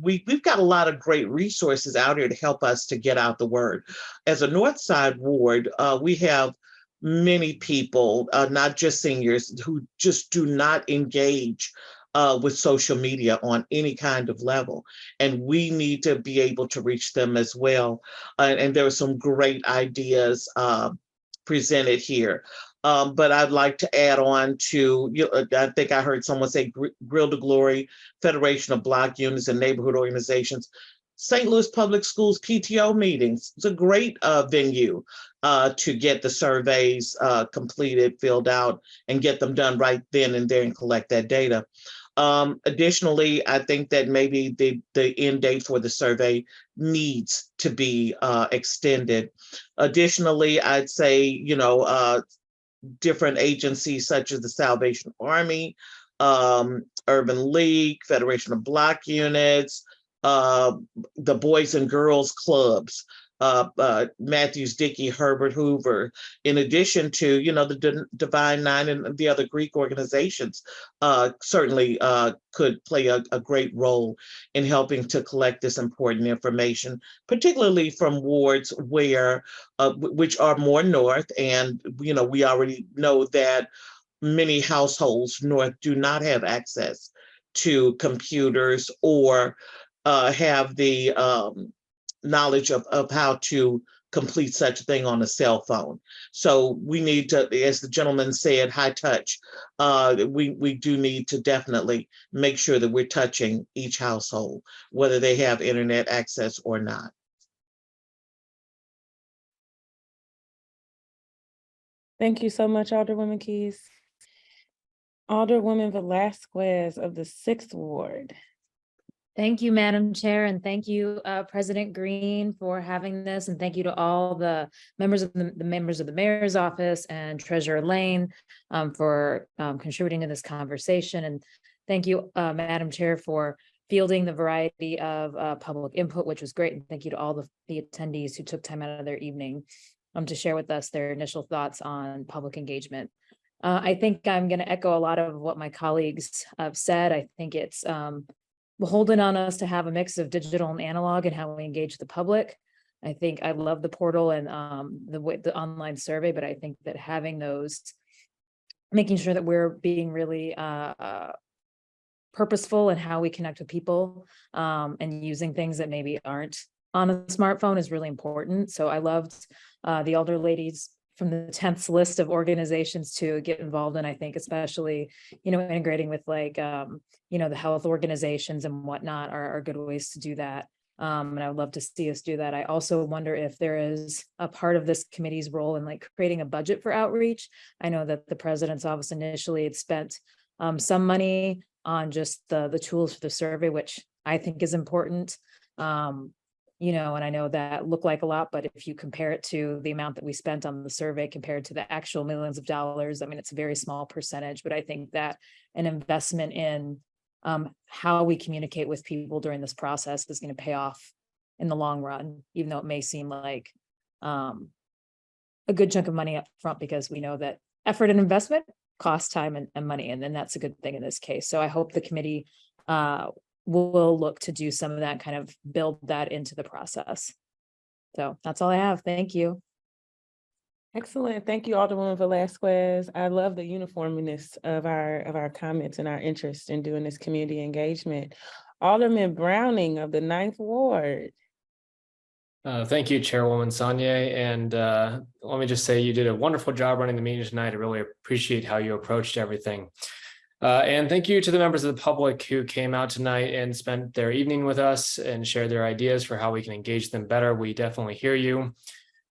we've got a lot of great resources out here to help us to get out the word. As a North Side Ward, we have many people, not just seniors, who just do not engage with social media on any kind of level. And we need to be able to reach them as well. And there are some great ideas presented here. But I'd like to add on to, I think I heard someone say Grill to Glory, Federation of Block Units and Neighborhood Organizations. St. Louis Public Schools PTO meetings. It's a great venue to get the surveys completed, filled out, and get them done right then and there and collect that data. Additionally, I think that maybe the end date for the survey needs to be extended. Additionally, I'd say, different agencies such as the Salvation Army, Urban League, Federation of Block Units, the Boys and Girls Clubs, Matthews, Dickey, Herbert Hoover, in addition to, the Divine Nine and the other Greek organizations, certainly could play a great role in helping to collect this important information, particularly from wards which are more north. And, we already know that many households north do not have access to computers or have the knowledge of how to complete such a thing on a cell phone. So we need to, as the gentleman said, high touch. We do need to definitely make sure that we're touching each household, whether they have internet access or not.
Thank you so much, Alderwoman Keys. Alderwoman Velasquez of the 6th Ward.
Thank you, Madam Chair, and thank you, President Green, for having this, and thank you to all the members of the members of the mayor's office and Treasurer Lane for contributing to this conversation. And thank you, Madam Chair, for fielding the variety of public input, which was great. And thank you to all the attendees who took time out of their evening to share with us their initial thoughts on public engagement. I think I'm going to echo a lot of what my colleagues have said. I think it's beholden on us to have a mix of digital and analog and how we engage the public. I think I love the portal and the online survey, but I think that having those, making sure that we're being really purposeful in how we connect with people and using things that maybe aren't on a smartphone is really important. So I loved the older ladies from the 10th list of organizations to get involved in. I think especially, integrating with like, the health organizations and whatnot are good ways to do that. And I would love to see us do that. I also wonder if there is a part of this committee's role in like creating a budget for outreach. I know that the president's office initially had spent some money on just the tools for the survey, which I think is important. And I know that looked like a lot, but if you compare it to the amount that we spent on the survey compared to the actual millions of dollars, I mean, it's a very small percentage, but I think that an investment in how we communicate with people during this process is going to pay off in the long run, even though it may seem like a good chunk of money up front, because we know that effort and investment costs time and money, and then that's a good thing in this case. So I hope the committee we'll look to do some of that, kind of build that into the process. So that's all I have. Thank you.
Excellent. Thank you, Alderwoman Velasquez. I love the uniformness of our comments and our interest in doing this community engagement. Alderman Browning of the 9th Ward.
Thank you, Chairwoman Sanye. And let me just say you did a wonderful job running the meeting tonight. I really appreciate how you approached everything. And thank you to the members of the public who came out tonight and spent their evening with us and shared their ideas for how we can engage them better. We definitely hear you.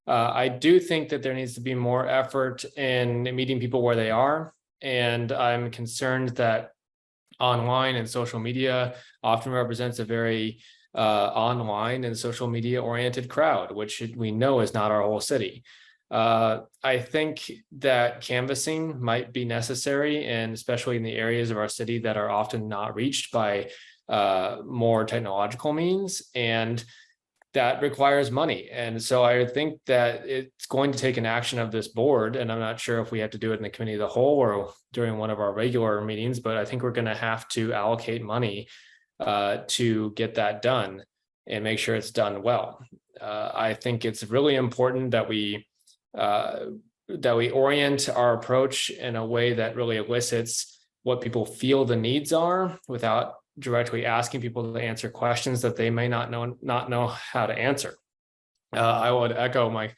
I do think that there needs to be more effort in meeting people where they are. And I'm concerned that online and social media often represents a very online and social media oriented crowd, which we know is not our whole city. I think that canvassing might be necessary, and especially in the areas of our city that are often not reached by more technological means, and that requires money. And so I think that it's going to take an action of this board, and I'm not sure if we have to do it in the committee of the whole or during one of our regular meetings, but I think we're going to have to allocate money to get that done and make sure it's done well. I think it's really important that we orient our approach in a way that really elicits what people feel the needs are without directly asking people to answer questions that they may not know how to answer. I would echo my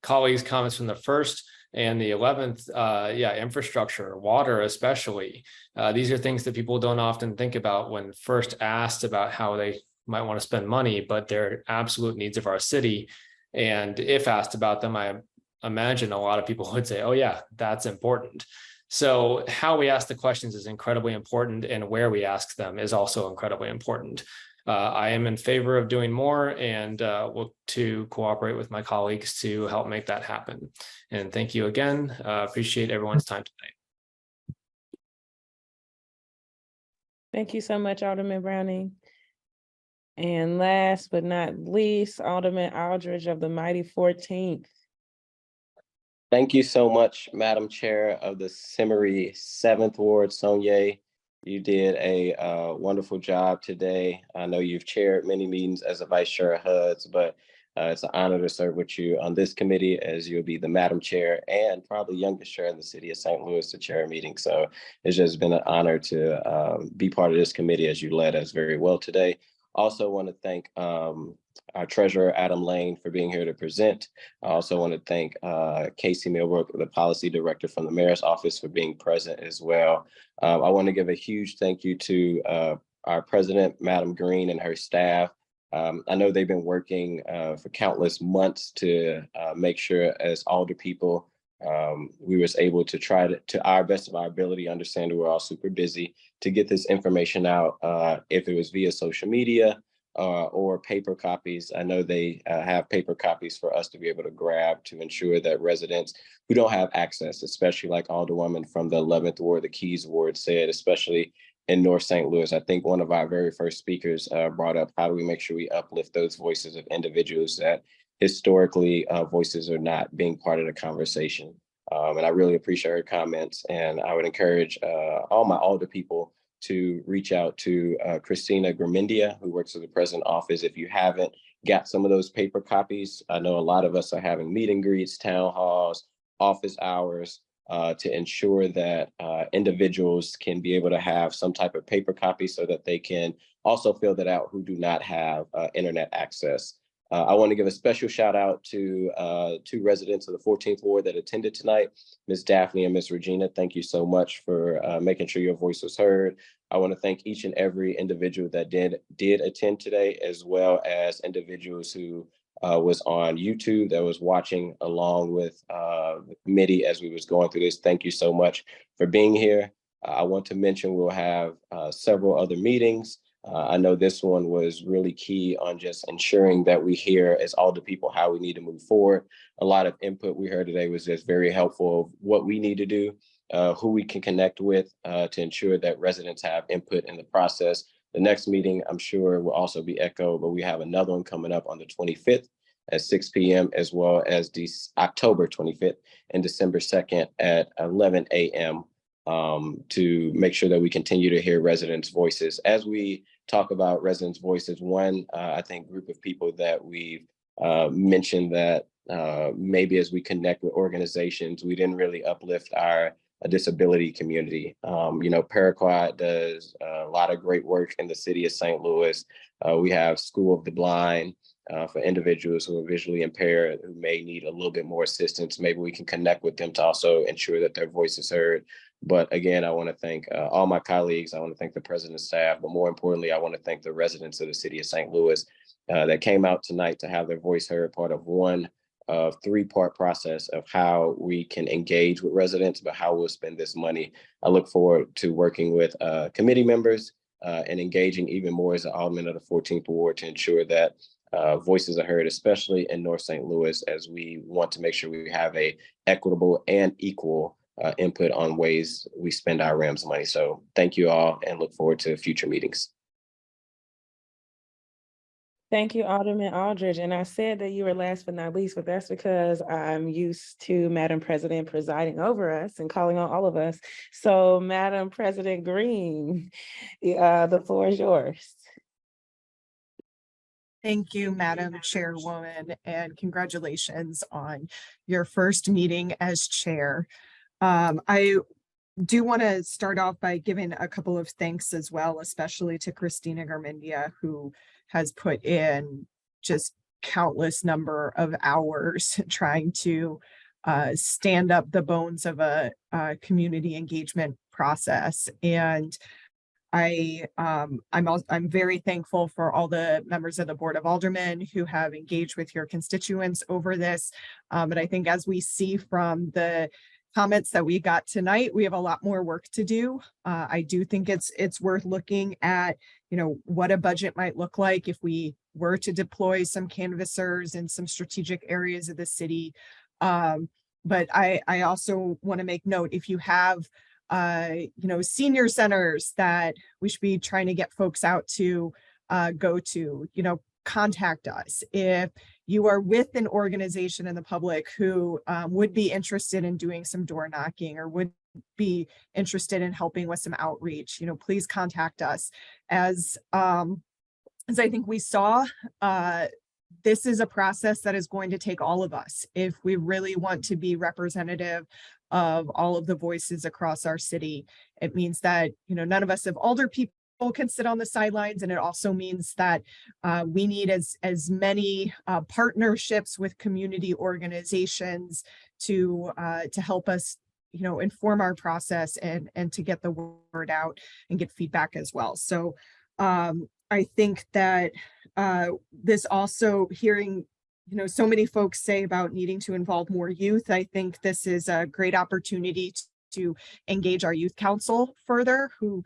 colleagues' comments from the 1st and the 11th. Infrastructure, water especially. These are things that people don't often think about when first asked about how they might want to spend money, but they're absolute needs of our city. And if asked about them, I imagine a lot of people would say, oh yeah, that's important. So how we ask the questions is incredibly important, and where we ask them is also incredibly important. I am in favor of doing more and look to cooperate with my colleagues to help make that happen. And thank you again. Appreciate everyone's time tonight.
Thank you so much, Alderman Browning. And last but not least, Alderman Aldridge of the mighty 14th.
Thank you so much, Madam Chair of the Simmery 7th Ward, Sonye. You did a wonderful job today. I know you've chaired many meetings as a Vice Chair of HUDs, but it's an honor to serve with you on this committee, as you'll be the Madam Chair and probably youngest chair in the city of St. Louis to chair a meeting. So it's just been an honor to be part of this committee, as you led us very well today. Also want to thank our treasurer, Adam Lane, for being here to present. I also want to thank Casey Millbrook, the policy director from the mayor's office, for being present as well. I want to give a huge thank you to our president, Madam Green, and her staff. I know they've been working for countless months to make sure as Alder people, we was able to try to our best of our ability, understand we're all super busy, to get this information out, if it was via social media or paper copies. I know they have paper copies for us to be able to grab to ensure that residents who don't have access, especially like Alderwoman from the 11th Ward, the Keys Ward said, especially in North St. Louis. I think one of our very first speakers brought up, how do we make sure we uplift those voices of individuals that historically voices are not being part of the conversation. And I really appreciate her comments. And I would encourage all my Alder people to reach out to Christina Gramindia, who works at the president's office. If you haven't got some of those paper copies, I know a lot of us are having meet and greets, town halls, office hours, to ensure that individuals can be able to have some type of paper copy so that they can also fill that out who do not have internet access. I want to give a special shout out to two residents of the 14th Ward that attended tonight, Ms. Daphne and Ms. Regina. Thank you so much for making sure your voice was heard. I want to thank each and every individual that did attend today, as well as individuals who was on YouTube that was watching along with the committee as we was going through this. Thank you so much for being here. I want to mention we'll have several other meetings. I know this one was really key on just ensuring that we hear as all the people how we need to move forward. A lot of input we heard today was just very helpful of what we need to do, who we can connect with to ensure that residents have input in the process. The next meeting, I'm sure, will also be ECHO, but we have another one coming up on the 25th at 6 p.m., as well as October 25th and December 2nd at 11 a.m. To make sure that we continue to hear residents' voices. As we talk about residents' voices, one, I think, group of people that we've mentioned that maybe as we connect with organizations, we didn't really uplift our disability community. Paraquat does a lot of great work in the city of St. Louis. We have School of the Blind for individuals who are visually impaired, who may need a little bit more assistance. Maybe we can connect with them to also ensure that their voice is heard. But again, I want to thank all my colleagues. I want to thank the president's staff, but more importantly, I want to thank the residents of the city of St. Louis that came out tonight to have their voice heard, part of one of three-part process of how we can engage with residents, but how we'll spend this money. I look forward to working with committee members and engaging even more as an alderman of the 14th Ward to ensure that voices are heard, especially in North St. Louis, as we want to make sure we have a equitable and equal input on ways we spend our RAMS money. So thank you all and look forward to future meetings.
Thank you, Alderman Aldridge. And I said that you were last but not least, but that's because I'm used to Madam President presiding over us and calling on all of us. So Madam President Green, the floor is yours.
Thank you, Madam Chairwoman, and congratulations on your first meeting as chair. I do want to start off by giving a couple of thanks as well, especially to Christina Garmendia, who has put in just countless number of hours trying to stand up the bones of a community engagement process. And I'm very thankful for all the members of the Board of Aldermen who have engaged with your constituents over this. But I think as we see from the comments that we got tonight, we have a lot more work to do. I do think it's worth looking at, what a budget might look like if we were to deploy some canvassers in some strategic areas of the city. But I also want to make note, if you have senior centers that we should be trying to get folks out to go to, contact us. If you are with an organization in the public who would be interested in doing some door knocking or would be interested in helping with some outreach, please contact us. As I think we saw, this is a process that is going to take all of us if we really want to be representative of all of the voices across our city. It means that, none of us have Alder people can sit on the sidelines, and it also means that we need as many partnerships with community organizations to help us, you know, inform our process and to get the word out and get feedback as well. So I think that this also hearing, you know, so many folks say about needing to involve more youth. I think this is a great opportunity to engage our youth council further, who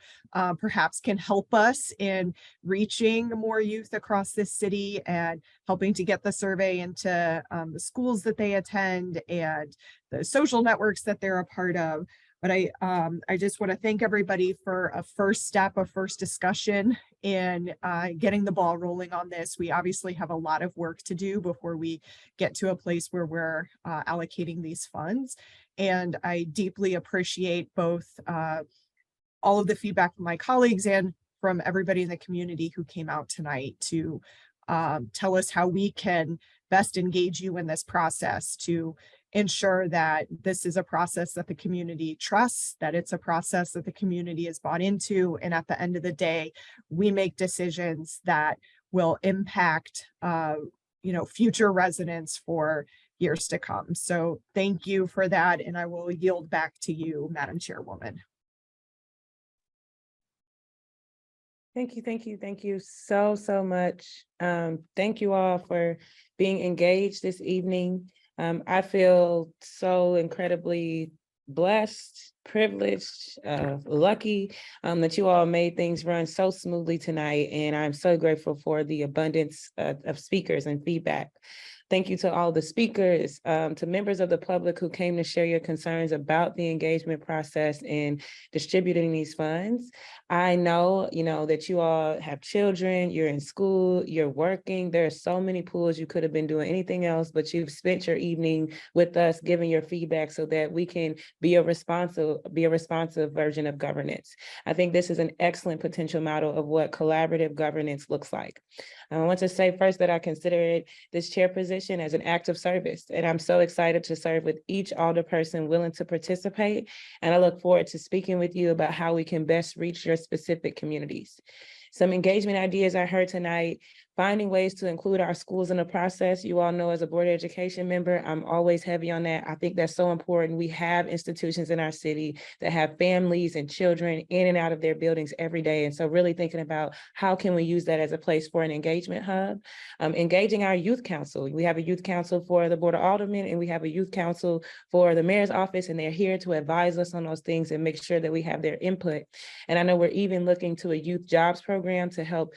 perhaps can help us in reaching more youth across this city and helping to get the survey into the schools that they attend and the social networks that they're a part of. But I just want to thank everybody for a first step, a first discussion in getting the ball rolling on this. We obviously have a lot of work to do before we get to a place where we're allocating these funds. And I deeply appreciate both all of the feedback from my colleagues and from everybody in the community who came out tonight to tell us how we can best engage you in this process to ensure that this is a process that the community trusts, that it's a process that the community is bought into. And at the end of the day, we make decisions that will impact, you know, future residents for years to come. So thank you for that. And I will yield back to you, Madam Chairwoman.
Thank you so much. Thank you all for being engaged this evening. I feel so incredibly blessed, privileged, lucky that you all made things run so smoothly tonight. And I'm so grateful for the abundance of speakers and feedback. Thank you to all the speakers, to members of the public who came to share your concerns about the engagement process and distributing these funds. I know, you know, that you all have children, you're in school, you're working. There are so many pools you could have been doing anything else, but you've spent your evening with us giving your feedback so that we can be a responsive version of governance. I think this is an excellent potential model of what collaborative governance looks like. I want to say first that I consider this chair position as an act of service, and I'm so excited to serve with each alderperson willing to participate. And I look forward to speaking with you about how we can best reach your specific communities. Some engagement ideas I heard tonight: finding ways to include our schools in the process. You all know, as a Board of Education member, I'm always heavy on that. I think that's so important. We have institutions in our city that have families and children in and out of their buildings every day. And so really thinking about how can we use that as a place for an engagement hub. Engaging our youth council. We have a youth council for the Board of Aldermen, and we have a youth council for the mayor's office, and they're here to advise us on those things and make sure that we have their input. And I know we're even looking to a youth jobs program to help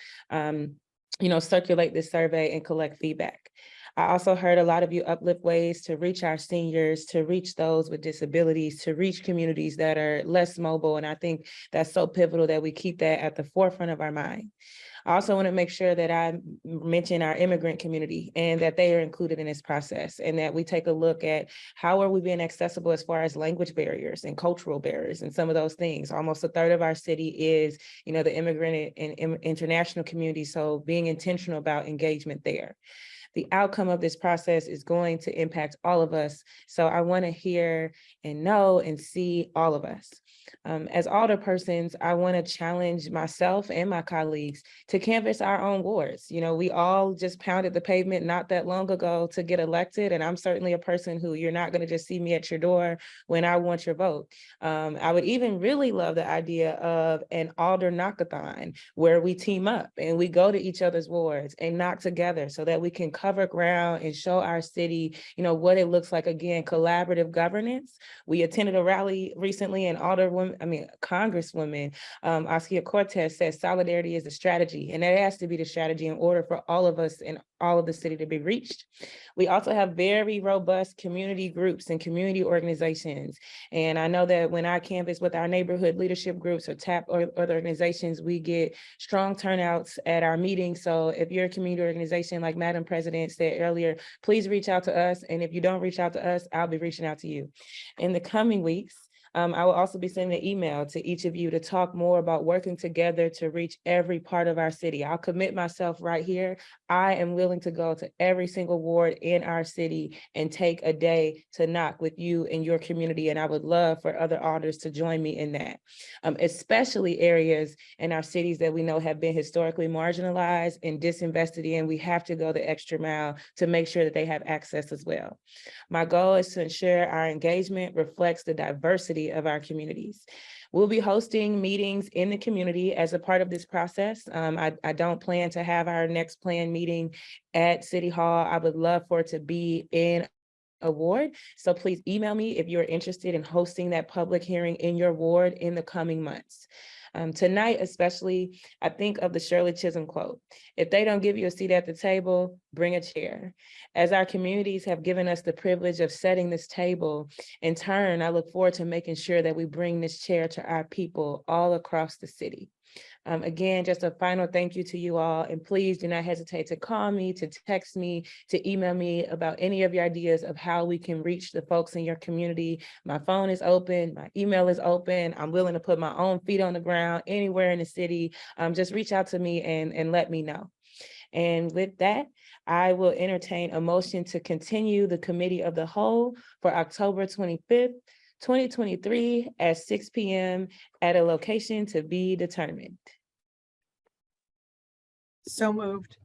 you know, circulate this survey and collect feedback. I also heard a lot of you uplift ways to reach our seniors, to reach those with disabilities, to reach communities that are less mobile. And I think that's so pivotal that we keep that at the forefront of our mind. I also want to make sure that I mention our immigrant community and that they are included in this process, and that we take a look at how are we being accessible as far as language barriers and cultural barriers and some of those things. Almost a third of our city is, you know, the immigrant and international community. So being intentional about engagement there. The outcome of this process is going to impact all of us. So I want to hear and know and see all of us. As alderpersons, I want to challenge myself and my colleagues to canvass our own wards. You know, we all just pounded the pavement not that long ago to get elected. And I'm certainly a person who you're not going to just see me at your door when I want your vote. I would even really love the idea of an alder knockathon where we team up and we go to each other's wards and knock together so that we can cover ground and show our city, you know, what it looks like. Again, collaborative governance. We attended a rally recently, and Congresswoman Ocasio-Cortez says solidarity is the strategy, and that has to be the strategy in order for all of us in all of the city to be reached. We also have very robust community groups and community organizations. And I know that when I canvass with our neighborhood leadership groups or TAP or other organizations, we get strong turnouts at our meetings. So if you're a community organization, like Madam President said earlier, please reach out to us. And if you don't reach out to us, I'll be reaching out to you. In the coming weeks, I will also be sending an email to each of you to talk more about working together to reach every part of our city. I'll commit myself right here. I am willing to go to every single ward in our city and take a day to knock with you and your community. And I would love for other alders to join me in that, especially areas in our cities that we know have been historically marginalized and disinvested in. We have to go the extra mile to make sure that they have access as well. My goal is to ensure our engagement reflects the diversity of our communities. We'll be hosting meetings in the community as a part of this process. I don't plan to have our next planned meeting at City Hall. I would love for it to be in a ward. So please email me if you're interested in hosting that public hearing in your ward in the coming months. Tonight, especially, I think of the Shirley Chisholm quote: if they don't give you a seat at the table, bring a chair. As our communities have given us the privilege of setting this table, in turn, I look forward to making sure that we bring this chair to our people all across the city. Again, just a final thank you to you all, and please do not hesitate to call me, to text me, to email me about any of your ideas of how we can reach the folks in your community. My phone is open, my email is open. I'm willing to put my own feet on the ground anywhere in the city. Just reach out to me and let me know. And with that, I will entertain a motion to continue the Committee of the Whole for October 25th, 2023 at 6 p.m. at a location to be determined.
So moved.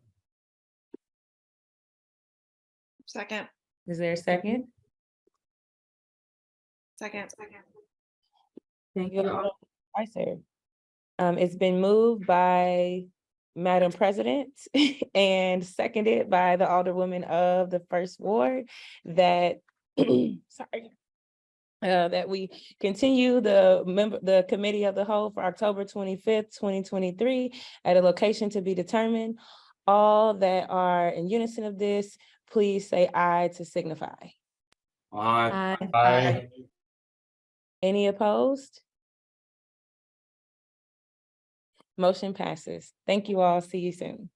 Second.
Is there a second?
Second.
Thank you. Vice Chair. It's been moved by Madam President and seconded by the Alderwoman of the First Ward that, that we continue the Committee of the Whole for October 25th, 2023 at a location to be determined. All that are in unison of this, please say aye to signify.
Aye.
Aye. Any opposed? Motion passes. Thank you all. See you soon.